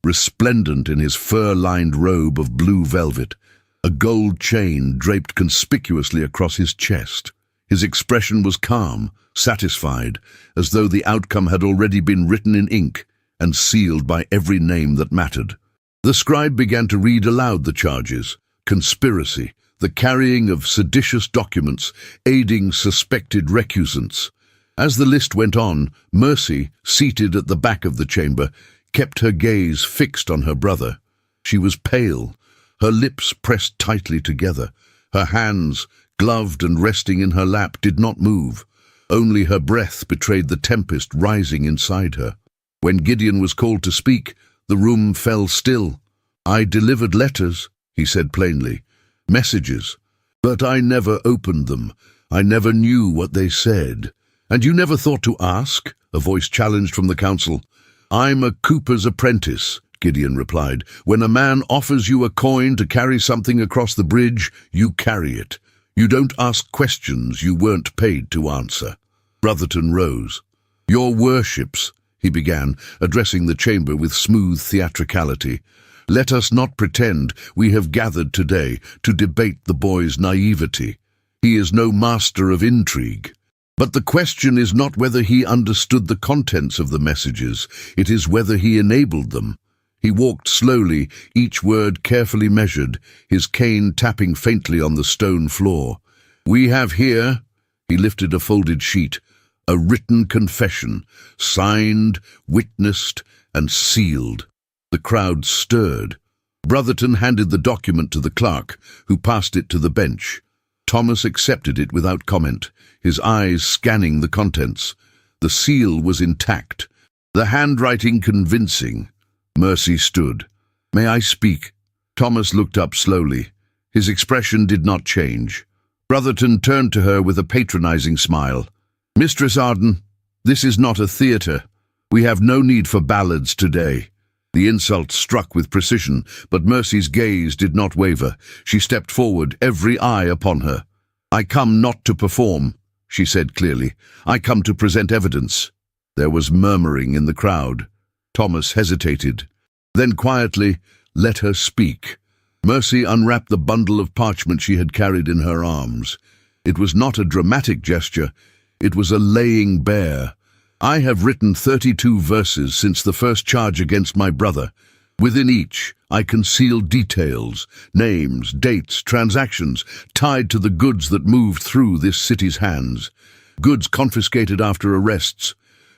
resplendent in his fur-lined robe of blue velvet, a gold chain draped conspicuously across his chest. His expression was calm, satisfied, as though the outcome had already been written in ink and sealed by every name that mattered. The scribe began to read aloud the charges: conspiracy, the carrying of seditious documents, aiding suspected recusants. As the list went on, Mercy, seated at the back of the chamber, kept her gaze fixed on her brother. She was pale, her lips pressed tightly together. Her hands, gloved and resting in her lap, did not move. Only her breath betrayed the tempest rising inside her. When Gideon was called to speak, the room fell still. "I delivered letters," he said plainly, "messages, but I never opened them. I never knew what they said." "And you never thought to ask?" a voice challenged from the council. "I'm a cooper's apprentice," Gideon replied. "When a man offers you a coin to carry something across the bridge, you carry it. You don't ask questions you weren't paid to answer." Brotherton rose. "Your worships," he began, addressing the chamber with smooth theatricality, "let us not pretend we have gathered today to debate the boy's naivety. He is no master of intrigue. But the question is not whether he understood the contents of the messages, it is whether he enabled them." He walked slowly, each word carefully measured, his cane tapping faintly on the stone floor. "We have here," he lifted a folded sheet, "a written confession, signed, witnessed, and sealed." The crowd stirred. Brotherton handed the document to the clerk, who passed it to the bench. Thomas accepted it without comment, his eyes scanning the contents. The seal was intact, the handwriting convincing. Mercy stood. "May I speak?" Thomas looked up slowly. His expression did not change. Brotherton turned to her with a patronizing smile. "Mistress Arden, this is not a theatre. We have no need for ballads today." The insult struck with precision, but Mercy's gaze did not waver. She stepped forward, every eye upon her. "I come not to perform," she said clearly. "I come to present evidence." There was murmuring in the crowd. Thomas hesitated. Then quietly, "Let her speak." Mercy unwrapped the bundle of parchment she had carried in her arms. It was not a dramatic gesture. It was a laying bare. "I have written 32 verses since the first charge against my brother. Within each, I conceal details, names, dates, transactions, tied to the goods that moved through this city's hands. Goods confiscated after arrests.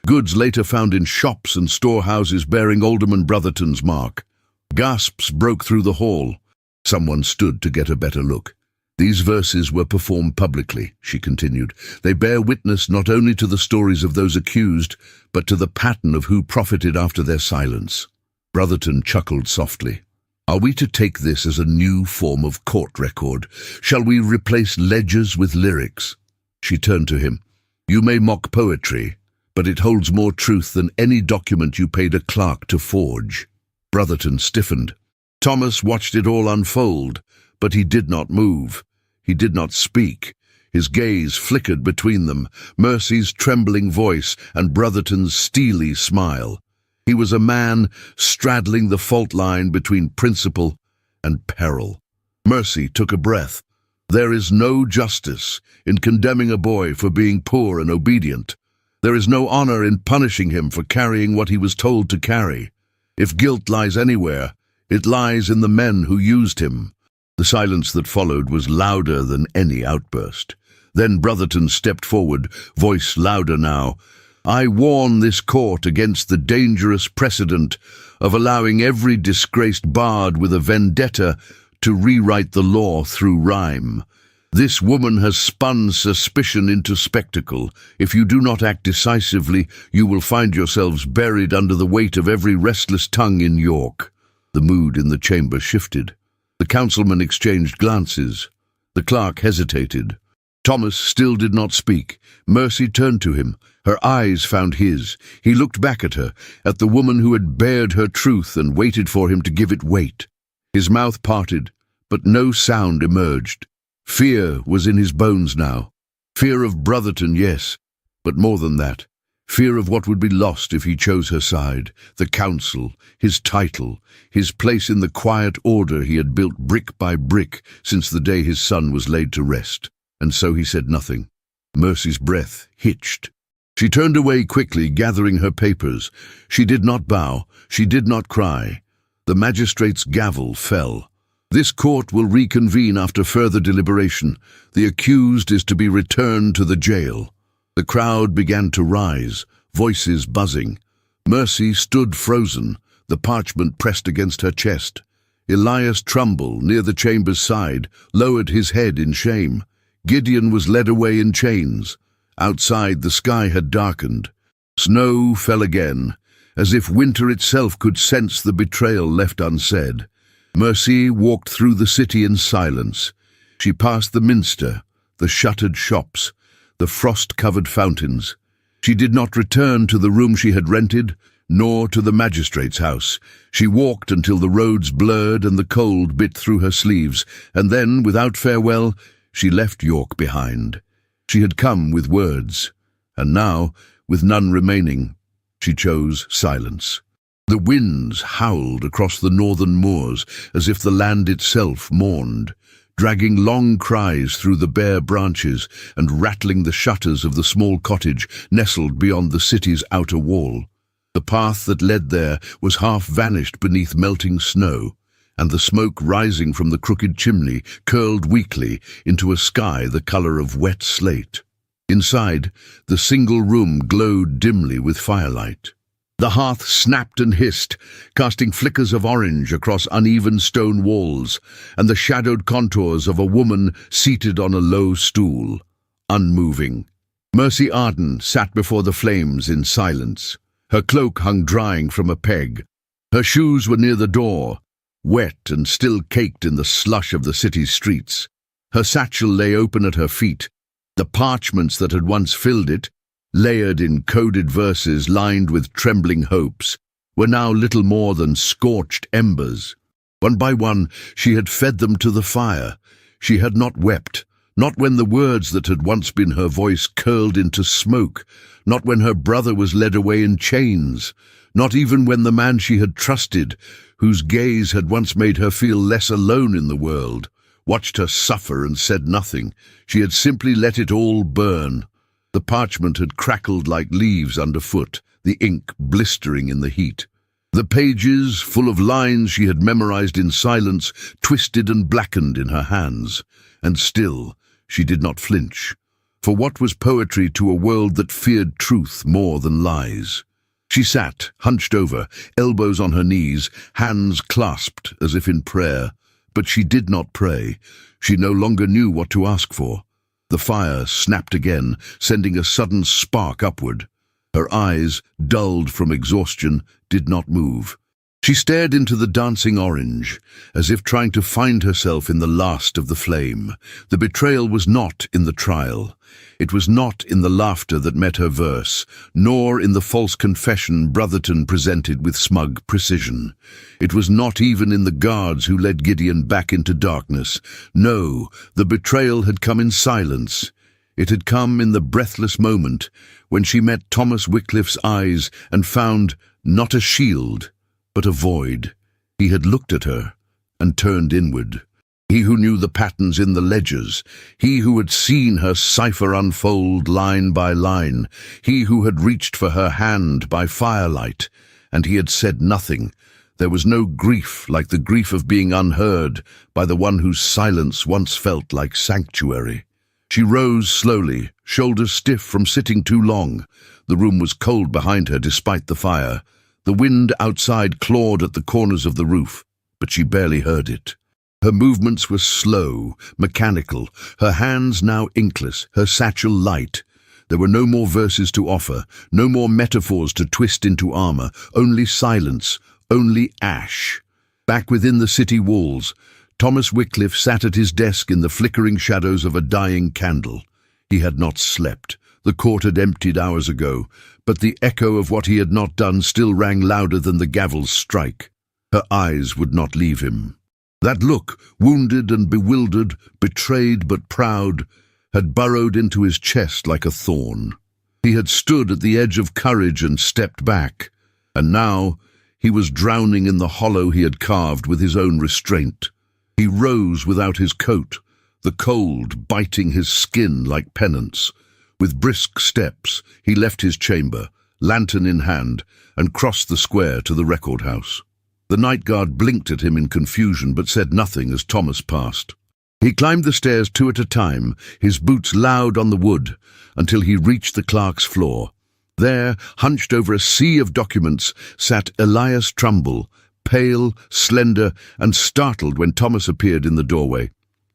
Goods later found in shops and storehouses bearing Alderman Brotherton's mark." Gasps broke through the hall. Someone stood to get a better look. "These verses were performed publicly," she continued. "They bear witness not only to the stories of those accused, but to the pattern of who profited after their silence." Brotherton chuckled softly. "Are we to take this as a new form of court record? Shall we replace ledgers with lyrics?" She turned to him. "You may mock poetry, but it holds more truth than any document you paid a clerk to forge." Brotherton stiffened. Thomas watched it all unfold, but he did not move. He did not speak. His gaze flickered between them, Mercy's trembling voice and Brotherton's steely smile. He was a man straddling the fault line between principle and peril. Mercy took a breath. There is no justice in condemning a boy for being poor and obedient. There is no honor in punishing him for carrying what he was told to carry. If guilt lies anywhere, It lies in the men who used him." The silence that followed was louder than any outburst. Then Brotherton stepped forward, voice louder now. "I warn this court against the dangerous precedent of allowing every disgraced bard with a vendetta to rewrite the law through rhyme. This woman has spun suspicion into spectacle. If you do not act decisively, you will find yourselves buried under the weight of every restless tongue in York." The mood in the chamber shifted. The councilmen exchanged glances. The clerk hesitated. Thomas still did not speak. Mercy turned to him. Her eyes found his. He looked back at her, at the woman who had bared her truth and waited for him to give it weight. His mouth parted, but no sound emerged. Fear was in his bones now. Fear of Brotherton, yes, but more than that. Fear of what would be lost if he chose her side, the council, his title, his place in the quiet order he had built brick by brick since the day his son was laid to rest. And so he said nothing. Mercy's breath hitched. She turned away quickly, gathering her papers. She did not bow. She did not cry. The magistrate's gavel fell. "This court will reconvene after further deliberation. The accused is to be returned to the jail." The crowd began to rise, voices buzzing. Mercy stood frozen, the parchment pressed against her chest. Elias Trumbull, near the chamber's side, lowered his head in shame. Gideon was led away in chains. Outside, the sky had darkened. Snow fell again, as if winter itself could sense the betrayal left unsaid. Mercy walked through the city in silence. She passed the minster, the shuttered shops, the frost-covered fountains. She did not return to the room she had rented, nor to the magistrate's house. She walked until the roads blurred and the cold bit through her sleeves, and then, without farewell, she left York behind. She had come with words, and now, with none remaining, she chose silence. The winds howled across the northern moors as if the land itself mourned, dragging long cries through the bare branches and rattling the shutters of the small cottage nestled beyond the city's outer wall. The path that led there was half vanished beneath melting snow, and the smoke rising from the crooked chimney curled weakly into a sky the color of wet slate. Inside, the single room glowed dimly with firelight. The hearth snapped and hissed, casting flickers of orange across uneven stone walls, and the shadowed contours of a woman seated on a low stool, unmoving. Mercy Arden sat before the flames in silence. Her cloak hung drying from a peg. Her shoes were near the door, wet and still caked in the slush of the city's streets. Her satchel lay open at her feet. The parchments that had once filled it, layered in coded verses lined with trembling hopes, were now little more than scorched embers. One by one, she had fed them to the fire. She had not wept, not when the words that had once been her voice curled into smoke, not when her brother was led away in chains, not even when the man she had trusted, whose gaze had once made her feel less alone in the world, watched her suffer and said nothing. She had simply let it all burn. The parchment had crackled like leaves underfoot, the ink blistering in the heat. The pages, full of lines she had memorized in silence, twisted and blackened in her hands. And still, she did not flinch. For what was poetry to a world that feared truth more than lies? She sat, hunched over, elbows on her knees, hands clasped as if in prayer. But she did not pray. She no longer knew what to ask for. The fire snapped again, sending a sudden spark upward. Her eyes, dulled from exhaustion, did not move. She stared into the dancing orange, as if trying to find herself in the last of the flame. The betrayal was not in the trial. It was not in the laughter that met her verse, nor in the false confession Brotherton presented with smug precision. It was not even in the guards who led Gideon back into darkness. No, the betrayal had come in silence. It had come in the breathless moment when she met Thomas Wycliffe's eyes and found not a shield, but a void. He had looked at her and turned inward. He who knew the patterns in the ledgers, he who had seen her cipher unfold line by line, he who had reached for her hand by firelight, and he had said nothing. There was no grief like the grief of being unheard by the one whose silence once felt like sanctuary. She rose slowly, shoulders stiff from sitting too long. The room was cold behind her despite the fire. The wind outside clawed at the corners of the roof, but she barely heard it. Her movements were slow, mechanical, her hands now inkless, her satchel light. There were no more verses to offer, no more metaphors to twist into armor, only silence, only ash. Back within the city walls, Thomas Wycliffe sat at his desk in the flickering shadows of a dying candle. He had not slept. The court had emptied hours ago, but the echo of what he had not done still rang louder than the gavel's strike. Her eyes would not leave him. That look, wounded and bewildered, betrayed but proud, had burrowed into his chest like a thorn. He had stood at the edge of courage and stepped back, and now he was drowning in the hollow he had carved with his own restraint. He rose without his coat, the cold biting his skin like penance. With brisk steps, he left his chamber, lantern in hand, and crossed the square to the record house. The night guard blinked at him in confusion but said nothing as Thomas passed. He climbed the stairs 2 at a time, his boots loud on the wood, until he reached the clerk's floor. There, hunched over a sea of documents, sat Elias Trumbull, pale, slender, and startled when Thomas appeared in the doorway.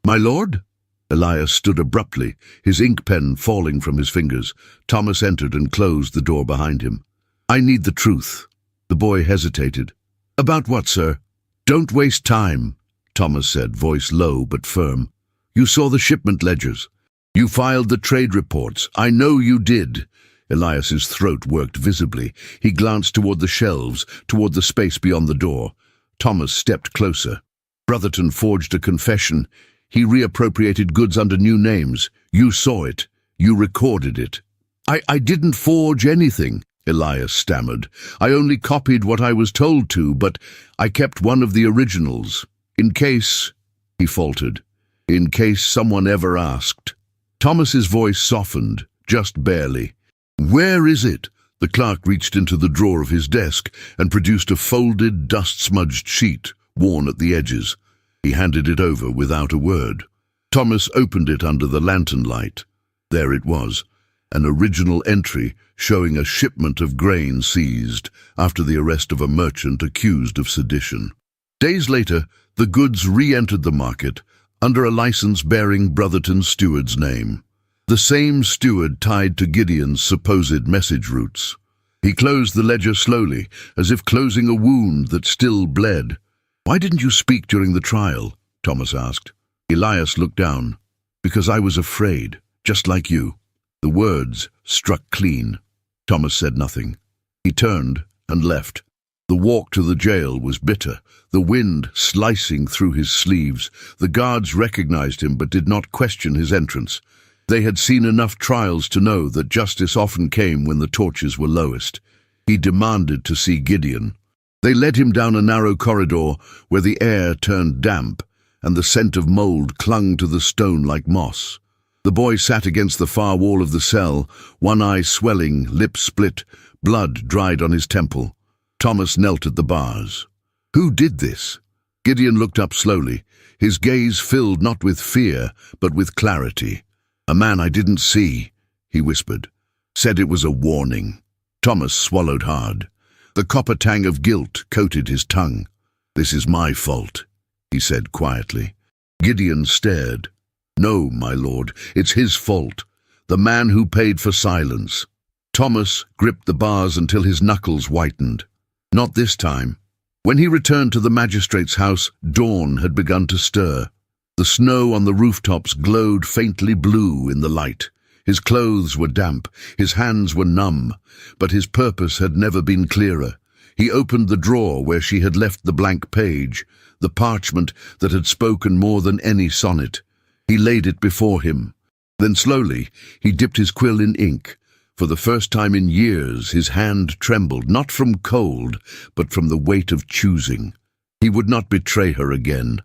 "My lord?" Elias stood abruptly, his ink pen falling from his fingers. Thomas entered and closed the door behind him. "I need the truth." The boy hesitated. "About what, sir?" "Don't waste time," Thomas said, voice low but firm. "You saw the shipment ledgers. You filed the trade reports. I know you did." Elias's throat worked visibly. He glanced toward the shelves, toward the space beyond the door. Thomas stepped closer. "Brotherton forged a confession. He reappropriated goods under new names. You saw it. You recorded it." I didn't forge anything," Elias stammered. "I only copied what I was told to, but I kept one of the originals. In case," he faltered, "in case someone ever asked." Thomas's voice softened, just barely. "Where is it?" The clerk reached into the drawer of his desk and produced a folded, dust-smudged sheet, worn at the edges. He handed it over without a word. Thomas opened it under the lantern light. There it was, an original entry showing a shipment of grain seized after the arrest of a merchant accused of sedition. Days later, the goods re-entered the market under a license bearing Brotherton's steward's name. The same steward tied to Gideon's supposed message routes. He closed the ledger slowly, as if closing a wound that still bled. "Why didn't you speak during the trial?" Thomas asked. Elias looked down. "Because I was afraid, just like you." The words struck clean. Thomas said nothing. He turned and left. The walk to the jail was bitter, the wind slicing through his sleeves. The guards recognized him but did not question his entrance. They had seen enough trials to know that justice often came when the torches were lowest. He demanded to see Gideon. They led him down a narrow corridor where the air turned damp and the scent of mold clung to the stone like moss. The boy sat against the far wall of the cell, one eye swelling, lips split, blood dried on his temple. Thomas knelt at the bars. "Who did this?" Gideon looked up slowly, his gaze filled not with fear, but with clarity. "A man I didn't see," he whispered. "Said it was a warning." Thomas swallowed hard. The copper tang of guilt coated his tongue. "This is my fault," he said quietly. Gideon stared. "No, my lord, it's his fault. The man who paid for silence." Thomas gripped the bars until his knuckles whitened. Not this time. When he returned to the magistrate's house, dawn had begun to stir. The snow on the rooftops glowed faintly blue in the light. His clothes were damp, his hands were numb, but his purpose had never been clearer. He opened the drawer where she had left the blank page, the parchment that had spoken more than any sonnet. He laid it before him. Then slowly he dipped his quill in ink. For the first time in years his hand trembled, not from cold, but from the weight of choosing. He would not betray her again.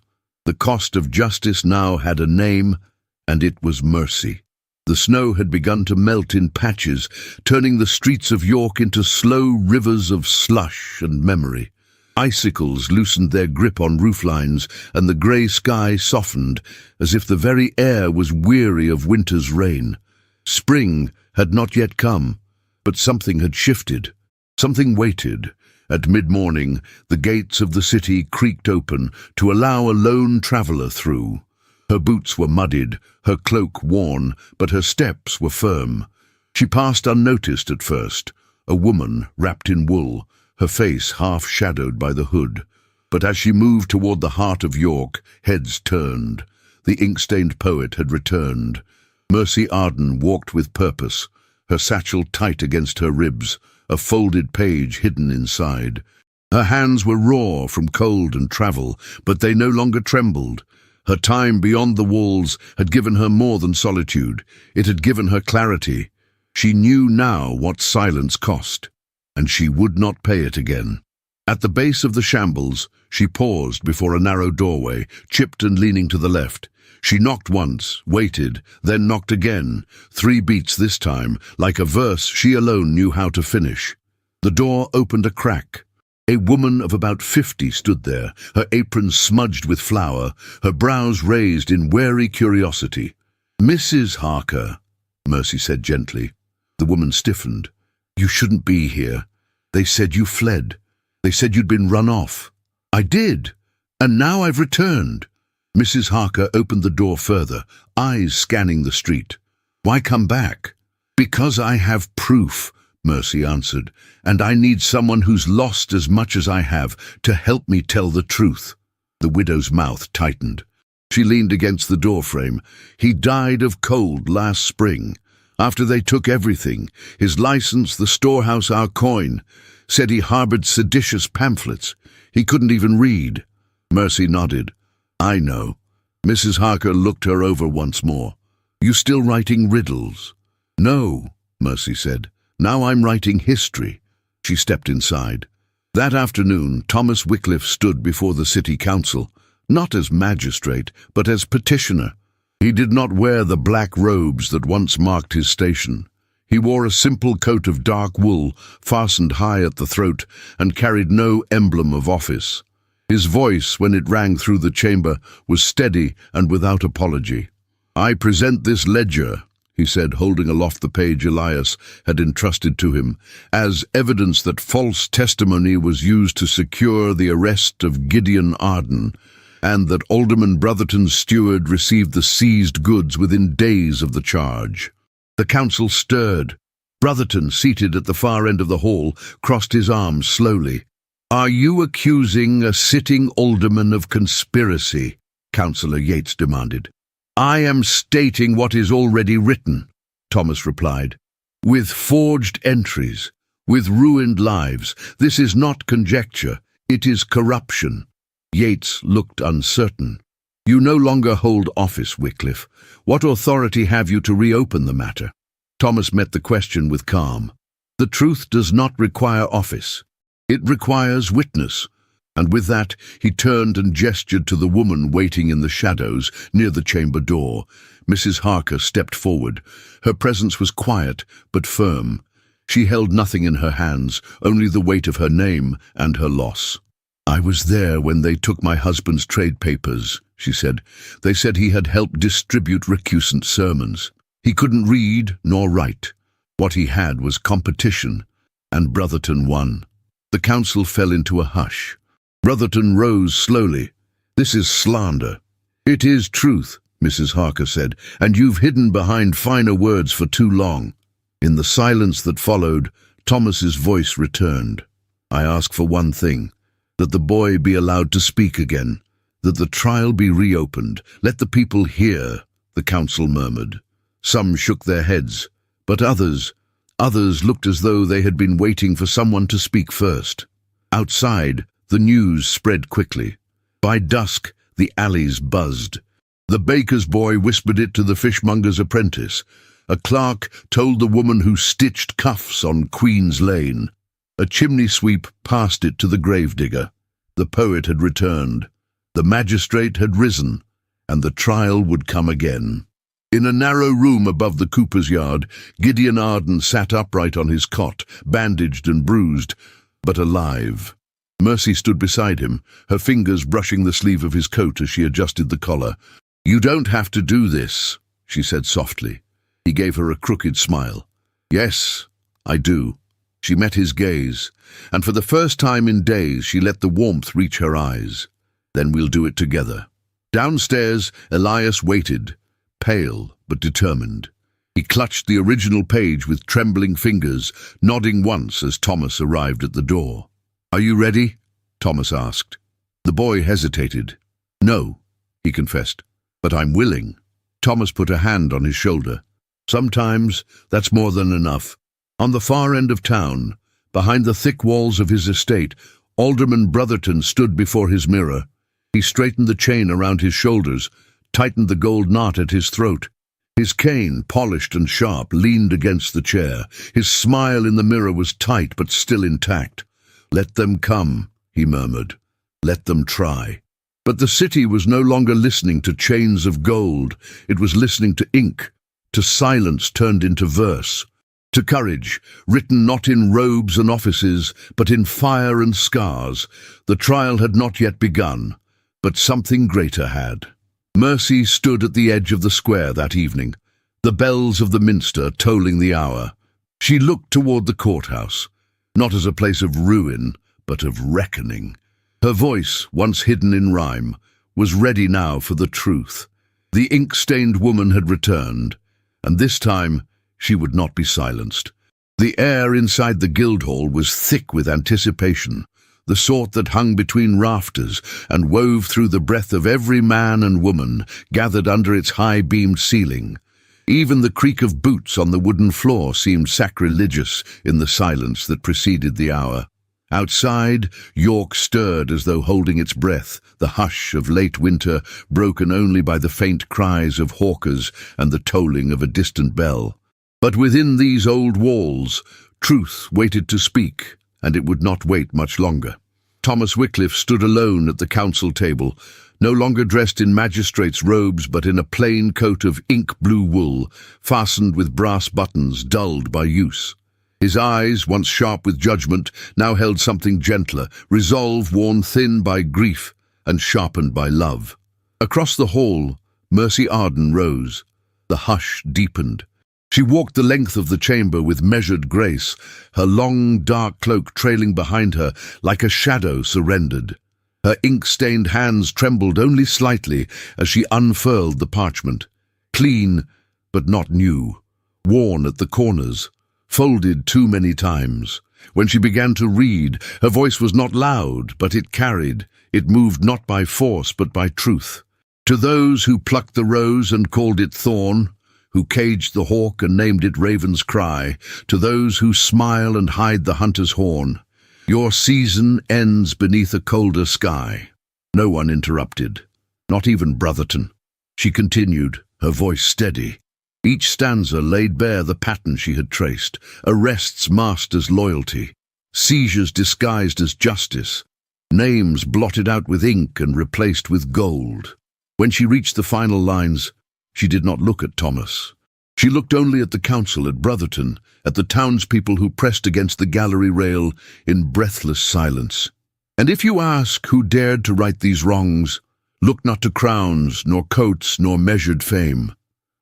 The cost of justice now had a name, and it was mercy. The snow had begun to melt in patches, turning the streets of York into slow rivers of slush and memory. Icicles loosened their grip on rooflines, and the grey sky softened, as if the very air was weary of winter's rain. Spring had not yet come, but something had shifted. Something waited. At mid-morning, the gates of the city creaked open to allow a lone traveller through. Her boots were muddied, her cloak worn, but her steps were firm. She passed unnoticed at first, a woman wrapped in wool, her face half-shadowed by the hood. But as she moved toward the heart of York, heads turned. The ink-stained poet had returned. Mercy Arden walked with purpose, her satchel tight against her ribs, a folded page hidden inside. Her hands were raw from cold and travel, but they no longer trembled. Her time beyond the walls had given her more than solitude. It had given her clarity. She knew now what silence cost, and she would not pay it again. At the base of the shambles, she paused before a narrow doorway, chipped and leaning to the left. She knocked once, waited, then knocked again, 3 beats this time, like a verse she alone knew how to finish. The door opened a crack. A woman of about 50 stood there, her apron smudged with flour, her brows raised in wary curiosity. "Mrs. Harker," Mercy said gently. The woman stiffened. "You shouldn't be here. They said you fled. They said you'd been run off." "I did, and now I've returned." Mrs. Harker opened the door further, eyes scanning the street. "Why come back?" "Because I have proof," Mercy answered, "and I need someone who's lost as much as I have to help me tell the truth." The widow's mouth tightened. She leaned against the doorframe. "He died of cold last spring. After they took everything, his license, the storehouse, our coin. Said he harbored seditious pamphlets. He couldn't even read." Mercy nodded. "I know." Mrs. Harker looked her over once more. "You still writing riddles?" "No," Mercy said. "Now I'm writing history." She stepped inside. That afternoon, Thomas Wycliffe stood before the city council, not as magistrate, but as petitioner. He did not wear the black robes that once marked his station. He wore a simple coat of dark wool, fastened high at the throat, and carried no emblem of office. His voice, when it rang through the chamber, was steady and without apology. "I present this ledger," he said, holding aloft the page Elias had entrusted to him, "as evidence that false testimony was used to secure the arrest of Gideon Arden, and that Alderman Brotherton's steward received the seized goods within days of the charge." The council stirred. Brotherton, seated at the far end of the hall, crossed his arms slowly. "Are you accusing a sitting alderman of conspiracy?" Councillor Yates demanded. "I am stating what is already written," Thomas replied. "With forged entries, with ruined lives. This is not conjecture, it is corruption." Yates looked uncertain. "You no longer hold office, Wycliffe. What authority have you to reopen the matter?" Thomas met the question with calm. "The truth does not require office. It requires witness." And with that, he turned and gestured to the woman waiting in the shadows near the chamber door. Mrs. Harker stepped forward. Her presence was quiet but firm. She held nothing in her hands, only the weight of her name and her loss. "I was there when they took my husband's trade papers," she said. "They said he had helped distribute recusant sermons. He couldn't read nor write. What he had was competition, and Brotherton won." The council fell into a hush. Brotherton rose slowly. "This is slander." "It is truth," Mrs. Harker said, "and you've hidden behind finer words for too long." In the silence that followed, Thomas's voice returned. "I ask for one thing, that the boy be allowed to speak again, that the trial be reopened. Let the people hear," the council murmured. Some shook their heads, but others looked as though they had been waiting for someone to speak first. Outside, the news spread quickly. By dusk, the alleys buzzed. The baker's boy whispered it to the fishmonger's apprentice. A clerk told the woman who stitched cuffs on Queen's Lane. A chimney sweep passed it to the gravedigger. The poet had returned. The magistrate had risen, and the trial would come again. In a narrow room above the cooper's yard, Gideon Arden sat upright on his cot, bandaged and bruised, but alive. Mercy stood beside him, her fingers brushing the sleeve of his coat as she adjusted the collar. "You don't have to do this," she said softly. He gave her a crooked smile. "Yes, I do." She met his gaze, and for the first time in days she let the warmth reach her eyes. "Then we'll do it together." Downstairs, Elias waited, pale but determined. He clutched the original page with trembling fingers, nodding once as Thomas arrived at the door. "Are you ready?" Thomas asked. The boy hesitated. "No," he confessed, "but I'm willing." Thomas put a hand on his shoulder. "Sometimes that's more than enough." On the far end of town, behind the thick walls of his estate, Alderman Brotherton stood before his mirror. He straightened the chain around his shoulders, tightened the gold knot at his throat. His cane, polished and sharp, leaned against the chair. His smile in the mirror was tight but still intact. "Let them come," he murmured. "Let them try." But the city was no longer listening to chains of gold. It was listening to ink, to silence turned into verse, to courage, written not in robes and offices, but in fire and scars. The trial had not yet begun, but something greater had. Mercy stood at the edge of the square that evening, the bells of the minster tolling the hour. She looked toward the courthouse, not as a place of ruin, but of reckoning. Her voice, once hidden in rhyme, was ready now for the truth. The ink-stained woman had returned, and this time she would not be silenced. The air inside the Guildhall was thick with anticipation, the sort that hung between rafters and wove through the breath of every man and woman gathered under its high-beamed ceiling. Even the creak of boots on the wooden floor seemed sacrilegious in the silence that preceded the hour. Outside, York stirred as though holding its breath, the hush of late winter broken only by the faint cries of hawkers and the tolling of a distant bell. But within these old walls, truth waited to speak, and it would not wait much longer. Thomas Wycliffe stood alone at the council table, no longer dressed in magistrate's robes but in a plain coat of ink-blue wool, fastened with brass buttons dulled by use. His eyes, once sharp with judgment, now held something gentler, resolve worn thin by grief and sharpened by love. Across the hall, Mercy Arden rose. The hush deepened. She walked the length of the chamber with measured grace, her long, dark cloak trailing behind her like a shadow surrendered. Her ink-stained hands trembled only slightly as she unfurled the parchment. Clean, but not new. Worn at the corners. Folded too many times. When she began to read, her voice was not loud, but it carried. It moved not by force, but by truth. To those who plucked the rose and called it thorn, who caged the hawk and named it raven's cry, to those who smile and hide the hunter's horn, your season ends beneath a colder sky. No one interrupted, not even Brotherton. She continued, her voice steady. Each stanza laid bare the pattern she had traced, arrests masked as loyalty, seizures disguised as justice, names blotted out with ink and replaced with gold. When she reached the final lines, she did not look at Thomas. She looked only at the council at Brotherton, at the townspeople who pressed against the gallery rail in breathless silence. And if you ask who dared to right these wrongs, look not to crowns, nor coats, nor measured fame.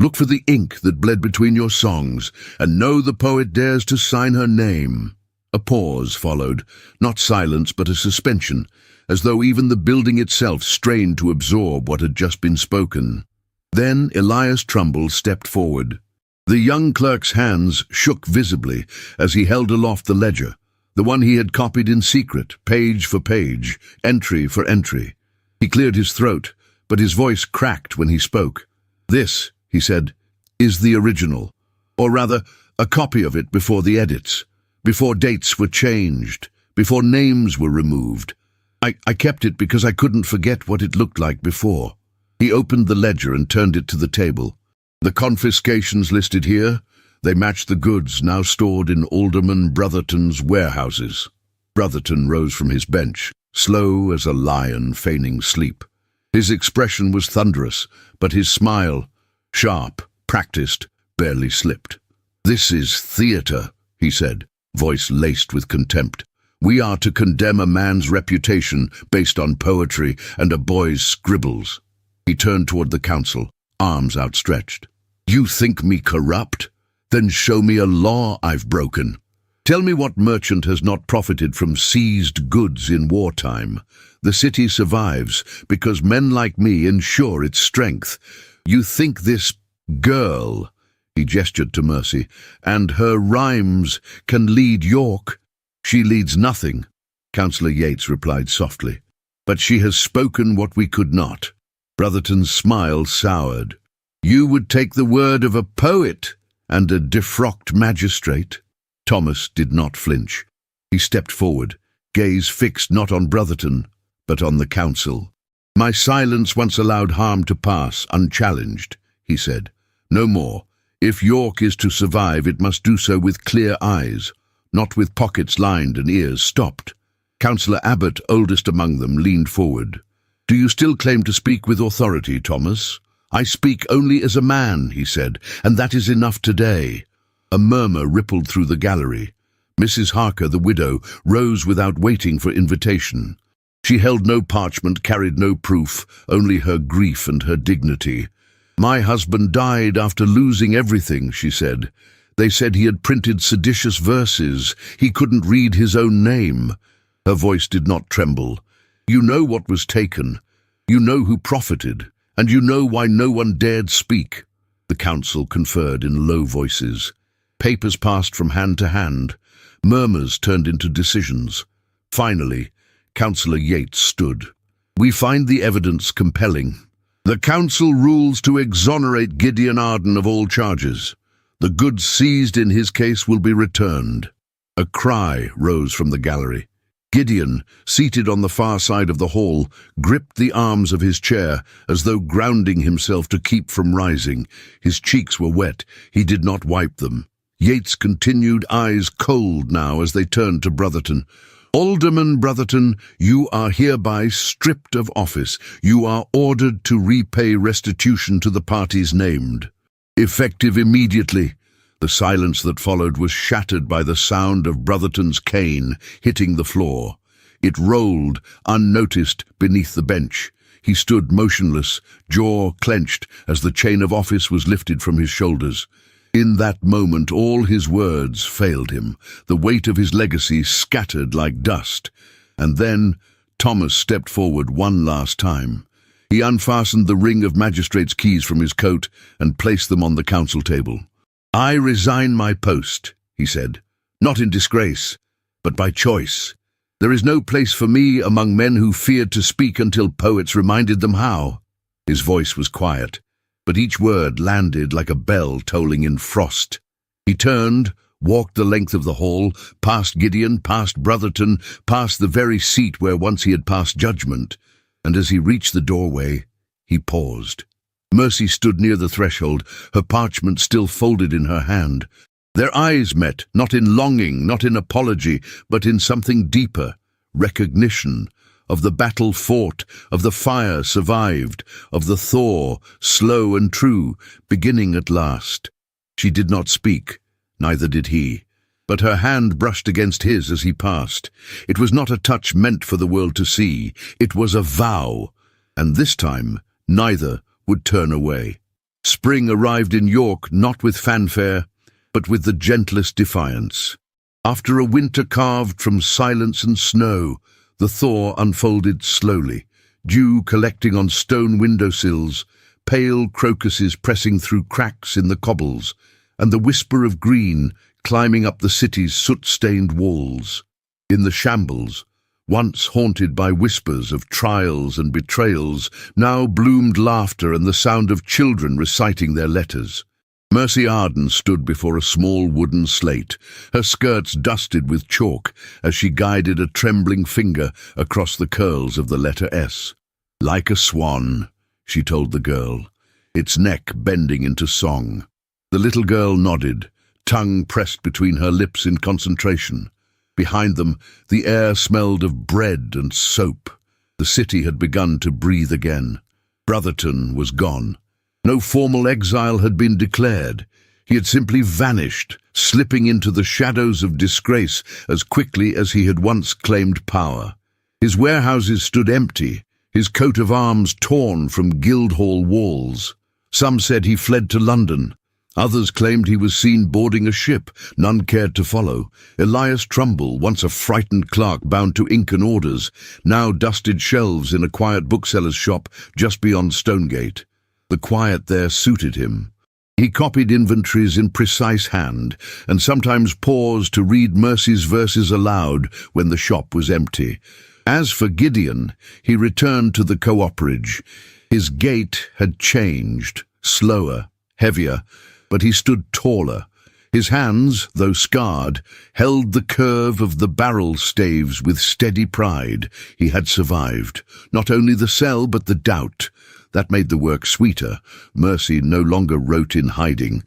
Look for the ink that bled between your songs, and know the poet dares to sign her name. A pause followed, not silence but a suspension, as though even the building itself strained to absorb what had just been spoken. Then Elias Trumbull stepped forward. The young clerk's hands shook visibly as he held aloft the ledger, the one he had copied in secret, page for page, entry for entry. He cleared his throat, but his voice cracked when he spoke. "This," he said, "is the original, or rather, a copy of it before the edits, before dates were changed, before names were removed. I kept it because I couldn't forget what it looked like before." He opened the ledger and turned it to the table. The confiscations listed here, they matched the goods now stored in Alderman Brotherton's warehouses. Brotherton rose from his bench, slow as a lion feigning sleep. His expression was thunderous, but his smile, sharp, practiced, barely slipped. "This is theatre," he said, voice laced with contempt. We are to condemn a man's reputation based on poetry and a boy's scribbles." He turned toward the council, arms outstretched. "You think me corrupt? Then show me a law I've broken. Tell me what merchant has not profited from seized goods in wartime. The city survives because men like me ensure its strength. You think this girl," he gestured to Mercy, "and her rhymes can lead York?" "She leads nothing," Councillor Yates replied softly. "But she has spoken what we could not." Brotherton's smile soured. "You would take the word of a poet and a defrocked magistrate?" Thomas did not flinch. He stepped forward, gaze fixed not on Brotherton, but on the council. "My silence once allowed harm to pass, unchallenged," he said. "No more. If York is to survive, it must do so with clear eyes, not with pockets lined and ears stopped." Councillor Abbott, oldest among them, leaned forward. "Do you still claim to speak with authority, Thomas?" "I speak only as a man," he said, "and that is enough today." A murmur rippled through the gallery. Mrs. Harker, the widow, rose without waiting for invitation. She held no parchment, carried no proof, only her grief and her dignity. "My husband died after losing everything," she said. "They said he had printed seditious verses. He couldn't read his own name." Her voice did not tremble. "You know what was taken. You know who profited. And you know why no one dared speak." The council conferred in low voices. Papers passed from hand to hand. Murmurs turned into decisions. Finally, Councillor Yates stood. "We find the evidence compelling. The council rules to exonerate Gideon Arden of all charges. The goods seized in his case will be returned." A cry rose from the gallery. Gideon, seated on the far side of the hall, gripped the arms of his chair as though grounding himself to keep from rising. His cheeks were wet. He did not wipe them. Yates continued, eyes cold now as they turned to Brotherton. "Alderman Brotherton, you are hereby stripped of office. You are ordered to repay restitution to the parties named. Effective immediately." The silence that followed was shattered by the sound of Brotherton's cane hitting the floor. It rolled, unnoticed, beneath the bench. He stood motionless, jaw clenched, as the chain of office was lifted from his shoulders. In that moment all his words failed him, the weight of his legacy scattered like dust. And then Thomas stepped forward one last time. He unfastened the ring of magistrate's keys from his coat and placed them on the council table. "I resign my post," he said, "not in disgrace, but by choice. There is no place for me among men who feared to speak until poets reminded them how." His voice was quiet, but each word landed like a bell tolling in frost. He turned, walked the length of the hall, past Gideon, past Brotherton, past the very seat where once he had passed judgment, and as he reached the doorway, he paused. Mercy stood near the threshold, her parchment still folded in her hand. Their eyes met, not in longing, not in apology, but in something deeper, recognition of the battle fought, of the fire survived, of the thaw, slow and true, beginning at last. She did not speak, neither did he, but her hand brushed against his as he passed. It was not a touch meant for the world to see, it was a vow, and this time neither would turn away. Spring arrived in York not with fanfare, but with the gentlest defiance. After a winter carved from silence and snow, the thaw unfolded slowly, dew collecting on stone windowsills, pale crocuses pressing through cracks in the cobbles, and the whisper of green climbing up the city's soot-stained walls. In the shambles, once haunted by whispers of trials and betrayals, now bloomed laughter and the sound of children reciting their letters. Mercy Arden stood before a small wooden slate, her skirts dusted with chalk as she guided a trembling finger across the curls of the letter S. "Like a swan," she told the girl, its neck bending into song. The little girl nodded, tongue pressed between her lips in concentration. Behind them, the air smelled of bread and soap. The city had begun to breathe again. Brotherton was gone. No formal exile had been declared. He had simply vanished, slipping into the shadows of disgrace as quickly as he had once claimed power. His warehouses stood empty, his coat of arms torn from Guildhall walls. Some said he fled to London. Others claimed he was seen boarding a ship. None cared to follow. Elias Trumbull, once a frightened clerk bound to ink and orders, now dusted shelves in a quiet bookseller's shop just beyond Stonegate. The quiet there suited him. He copied inventories in precise hand, and sometimes paused to read Mercy's verses aloud when the shop was empty. As for Gideon, he returned to the cooperage. His gait had changed, slower, heavier, but he stood taller. His hands, though scarred, held the curve of the barrel staves with steady pride. He had survived, not only the cell but the doubt. That made the work sweeter. Mercy no longer wrote in hiding.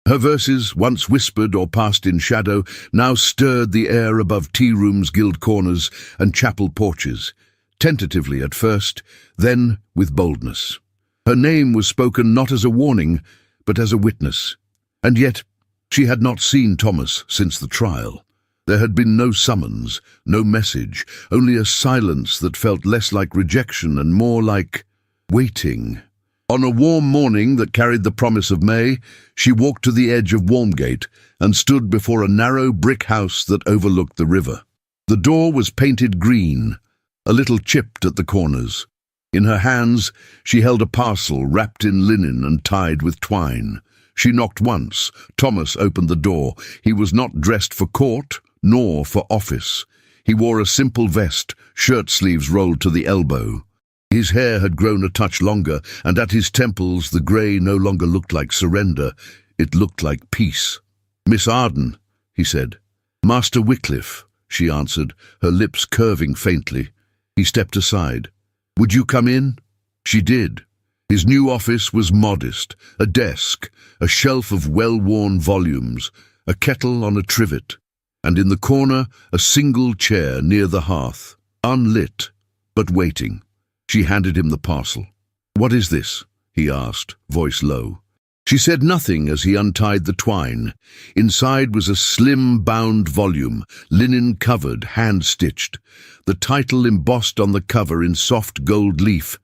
Her verses, once whispered or passed in shadow, now stirred the air above tea rooms, guild corners, and chapel porches. Tentatively at first, then with boldness. Her name was spoken not as a warning, but as a witness. And yet, she had not seen Thomas since the trial. There had been no summons, no message, only a silence that felt less like rejection and more like waiting. On a warm morning that carried the promise of May, she walked to the edge of Walmgate and stood before a narrow brick house that overlooked the river. The door was painted green, a little chipped at the corners. In her hands, she held a parcel wrapped in linen and tied with twine. She knocked once. Thomas opened the door. He was not dressed for court, nor for office. He wore a simple vest, shirt sleeves rolled to the elbow. His hair had grown a touch longer, and at his temples the grey no longer looked like surrender. It looked like peace. "Miss Arden," he said. "Master Wycliffe," she answered, her lips curving faintly. He stepped aside. "Would you come in?" She did. His new office was modest, a desk, a shelf of well-worn volumes, a kettle on a trivet, and in the corner a single chair near the hearth, unlit, but waiting. She handed him the parcel. "What is this?" he asked, voice low. She said nothing as he untied the twine. Inside was a slim bound volume, linen-covered, hand-stitched. The title embossed on the cover in soft gold leaf,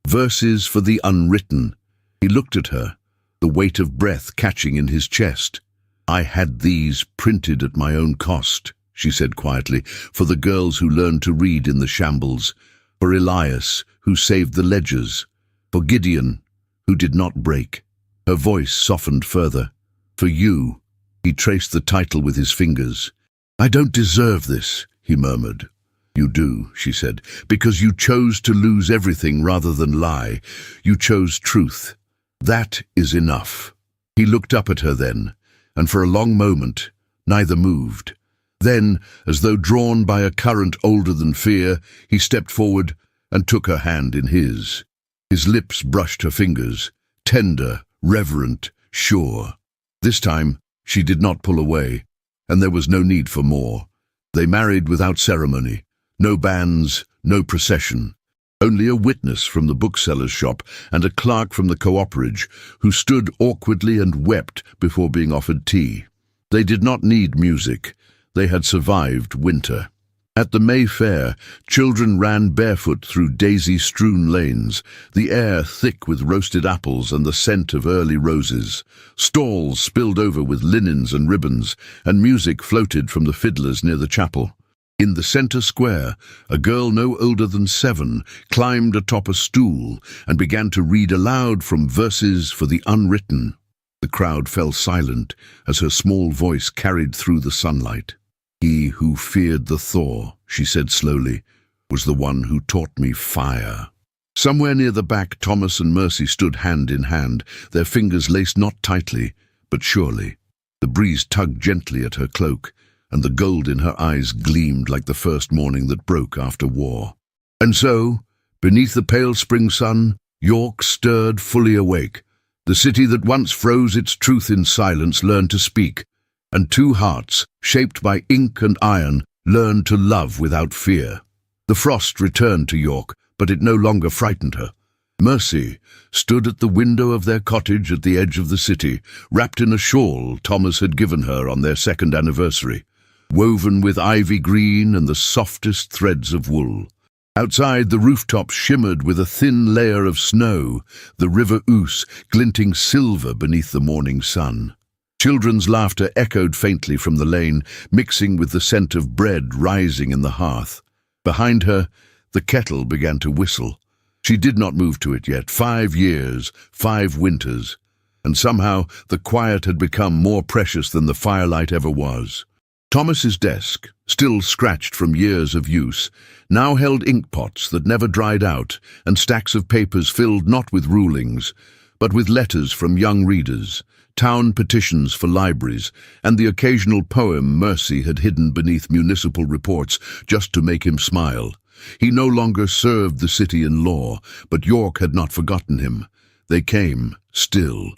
Verses for the Unwritten. He looked at her, the weight of breath catching in his chest. "I had these printed at my own cost," she said quietly, "for the girls who learned to read in the shambles, for Elias, who saved the ledgers, for Gideon, who did not break." Her voice softened further. "For you," he traced the title with his fingers. "I don't deserve this," he murmured. "You do," she said, "because you chose to lose everything rather than lie. You chose truth. That is enough." He looked up at her then, and for a long moment, neither moved. Then, as though drawn by a current older than fear, he stepped forward and took her hand in his. His lips brushed her fingers, tender, reverent, sure. This time, she did not pull away, and there was no need for more. They married without ceremony. No banns, no procession. Only a witness from the bookseller's shop and a clerk from the cooperage who stood awkwardly and wept before being offered tea. They did not need music. They had survived winter. At the May Fair, children ran barefoot through daisy-strewn lanes, the air thick with roasted apples and the scent of early roses. Stalls spilled over with linens and ribbons, and music floated from the fiddlers near the chapel. In the centre square, a girl no older than 7 climbed atop a stool and began to read aloud from Verses for the Unwritten. The crowd fell silent as her small voice carried through the sunlight. "He who feared the thaw," she said slowly, "was the one who taught me fire." Somewhere near the back, Thomas and Mercy stood hand in hand, their fingers laced not tightly, but surely. The breeze tugged gently at her cloak, and the gold in her eyes gleamed like the first morning that broke after war. And so, beneath the pale spring sun, York stirred fully awake. The city that once froze its truth in silence learned to speak, and 2 hearts, shaped by ink and iron, learned to love without fear. The frost returned to York, but it no longer frightened her. Mercy stood at the window of their cottage at the edge of the city, wrapped in a shawl Thomas had given her on their second anniversary, woven with ivy green and the softest threads of wool. Outside, the rooftops shimmered with a thin layer of snow, the river Ouse glinting silver beneath the morning sun. Children's laughter echoed faintly from the lane, mixing with the scent of bread rising in the hearth. Behind her, the kettle began to whistle. She did not move to it yet. 5 years, 5 winters. And somehow the quiet had become more precious than the firelight ever was. Thomas's desk, still scratched from years of use, now held inkpots that never dried out and stacks of papers filled not with rulings, but with letters from young readers, town petitions for libraries, and the occasional poem Mercy had hidden beneath municipal reports just to make him smile. He no longer served the city in law, but York had not forgotten him. They came, still.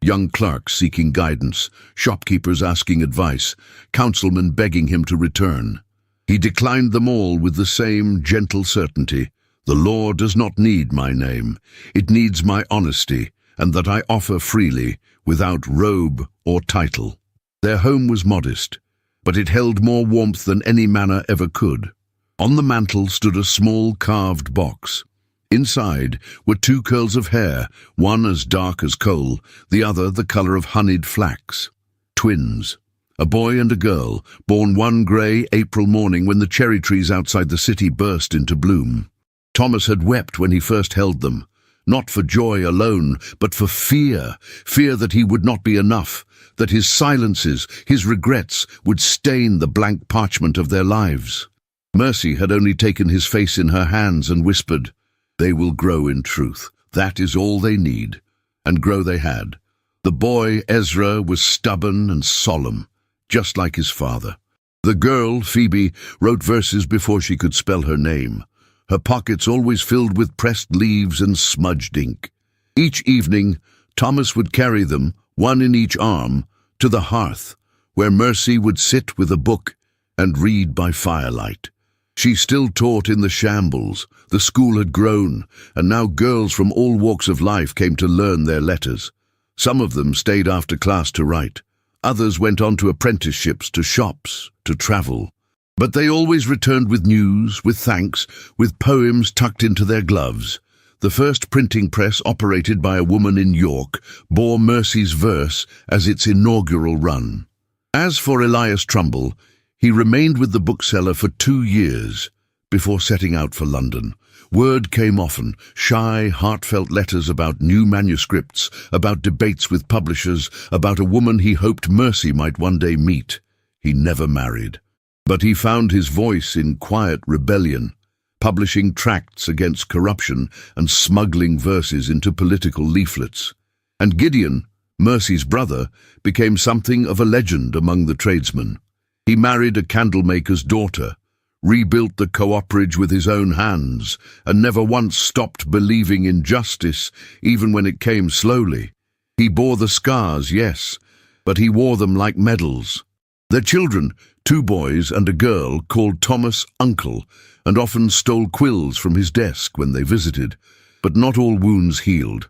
Young clerks seeking guidance, shopkeepers asking advice, councilmen begging him to return. He declined them all with the same gentle certainty. The law does not need my name. It needs my honesty, and that I offer freely, without robe or title. Their home was modest, but it held more warmth than any manor ever could. On the mantel stood a small carved box. Inside were 2 curls of hair, one as dark as coal, the other the color of honeyed flax. Twins. A boy and a girl, born one grey April morning when the cherry trees outside the city burst into bloom. Thomas had wept when he first held them, not for joy alone, but for fear that he would not be enough, that his silences, his regrets, would stain the blank parchment of their lives. Mercy had only taken his face in her hands and whispered, "They will grow in truth. That is all they need." And grow they had. The boy, Ezra, was stubborn and solemn, just like his father. The girl, Phoebe, wrote verses before she could spell her name, her pockets always filled with pressed leaves and smudged ink. Each evening, Thomas would carry them, one in each arm, to the hearth, where Mercy would sit with a book and read by firelight. She still taught in the shambles. The school had grown, and now girls from all walks of life came to learn their letters. Some of them stayed after class to write. Others went on to apprenticeships, to shops, to travel. But they always returned with news, with thanks, with poems tucked into their gloves. The first printing press, operated by a woman in York, bore Mercy's verse as its inaugural run. As for Elias Trumbull, he remained with the bookseller for 2 years before setting out for London. Word came often, shy, heartfelt letters about new manuscripts, about debates with publishers, about a woman he hoped Mercy might one day meet. He never married. But he found his voice in quiet rebellion, publishing tracts against corruption and smuggling verses into political leaflets. And Gideon, Mercy's brother, became something of a legend among the tradesmen. He married a candlemaker's daughter, rebuilt the cooperage with his own hands, and never once stopped believing in justice, even when it came slowly. He bore the scars, yes, but he wore them like medals. Their children, 2 boys and a girl, called Thomas Uncle, and often stole quills from his desk when they visited. But not all wounds healed.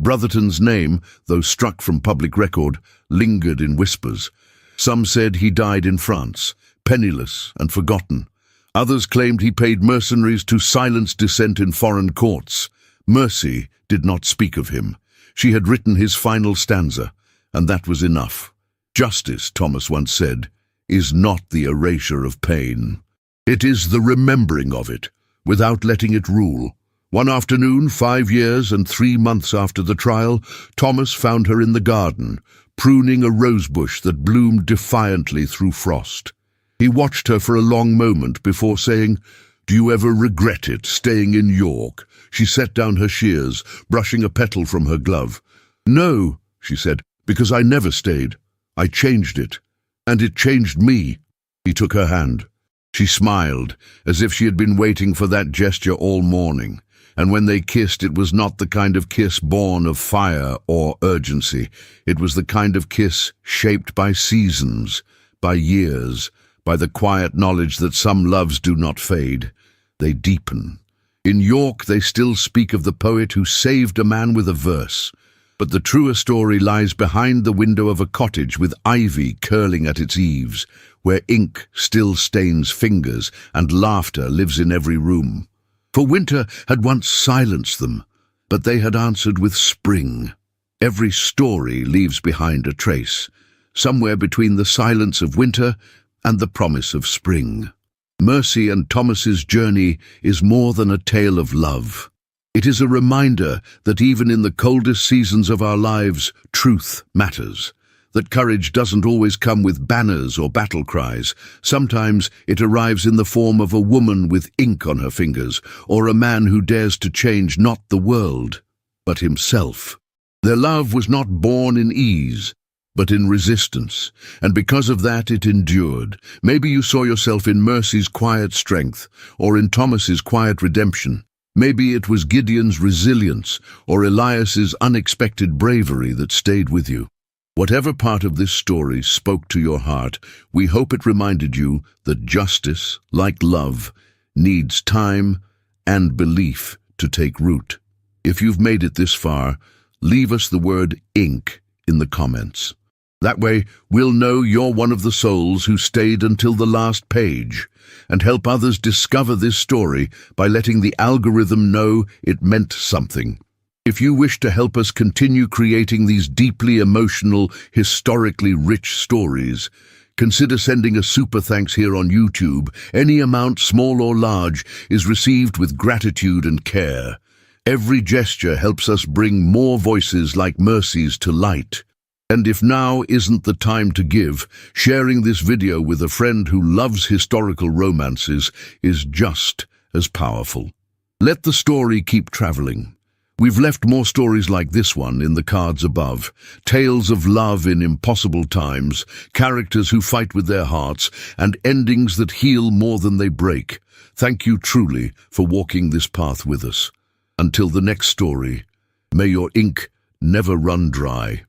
Brotherton's name, though struck from public record, lingered in whispers. Some said he died in France, penniless and forgotten. Others claimed he paid mercenaries to silence dissent in foreign courts. Mercy did not speak of him. She had written his final stanza, and that was enough. Justice, Thomas once said, is not the erasure of pain. It is the remembering of it, without letting it rule. One afternoon, 5 years and 3 months after the trial, Thomas found her in the garden, pruning a rosebush that bloomed defiantly through frost. He watched her for a long moment before saying, "Do you ever regret it, staying in York?" She set down her shears, brushing a petal from her glove. "No," she said, "because I never stayed. I changed it. And it changed me." He took her hand. She smiled, as if she had been waiting for that gesture all morning. And when they kissed, it was not the kind of kiss born of fire or urgency. It was the kind of kiss shaped by seasons, by years, by the quiet knowledge that some loves do not fade. They deepen. In York, they still speak of the poet who saved a man with a verse. But the truer story lies behind the window of a cottage with ivy curling at its eaves, where ink still stains fingers and laughter lives in every room. For winter had once silenced them, but they had answered with spring. Every story leaves behind a trace, somewhere between the silence of winter and the promise of spring. Mercy and Thomas's journey is more than a tale of love. It is a reminder that even in the coldest seasons of our lives, truth matters. That courage doesn't always come with banners or battle cries. Sometimes it arrives in the form of a woman with ink on her fingers, or a man who dares to change not the world, but himself. Their love was not born in ease, but in resistance, and because of that it endured. Maybe you saw yourself in Mercy's quiet strength, or in Thomas's quiet redemption. Maybe it was Gideon's resilience, or Elias's unexpected bravery that stayed with you. Whatever part of this story spoke to your heart, we hope it reminded you that justice, like love, needs time and belief to take root. If you've made it this far, leave us the word ink in the comments. That way, we'll know you're one of the souls who stayed until the last page, and help others discover this story by letting the algorithm know it meant something. If you wish to help us continue creating these deeply emotional, historically rich stories, consider sending a super thanks here on YouTube. Any amount, small or large, is received with gratitude and care. Every gesture helps us bring more voices like Mercy's to light. And if now isn't the time to give, sharing this video with a friend who loves historical romances is just as powerful. Let the story keep traveling. We've left more stories like this one in the cards above. Tales of love in impossible times, characters who fight with their hearts, and endings that heal more than they break. Thank you truly for walking this path with us. Until the next story, may your ink never run dry.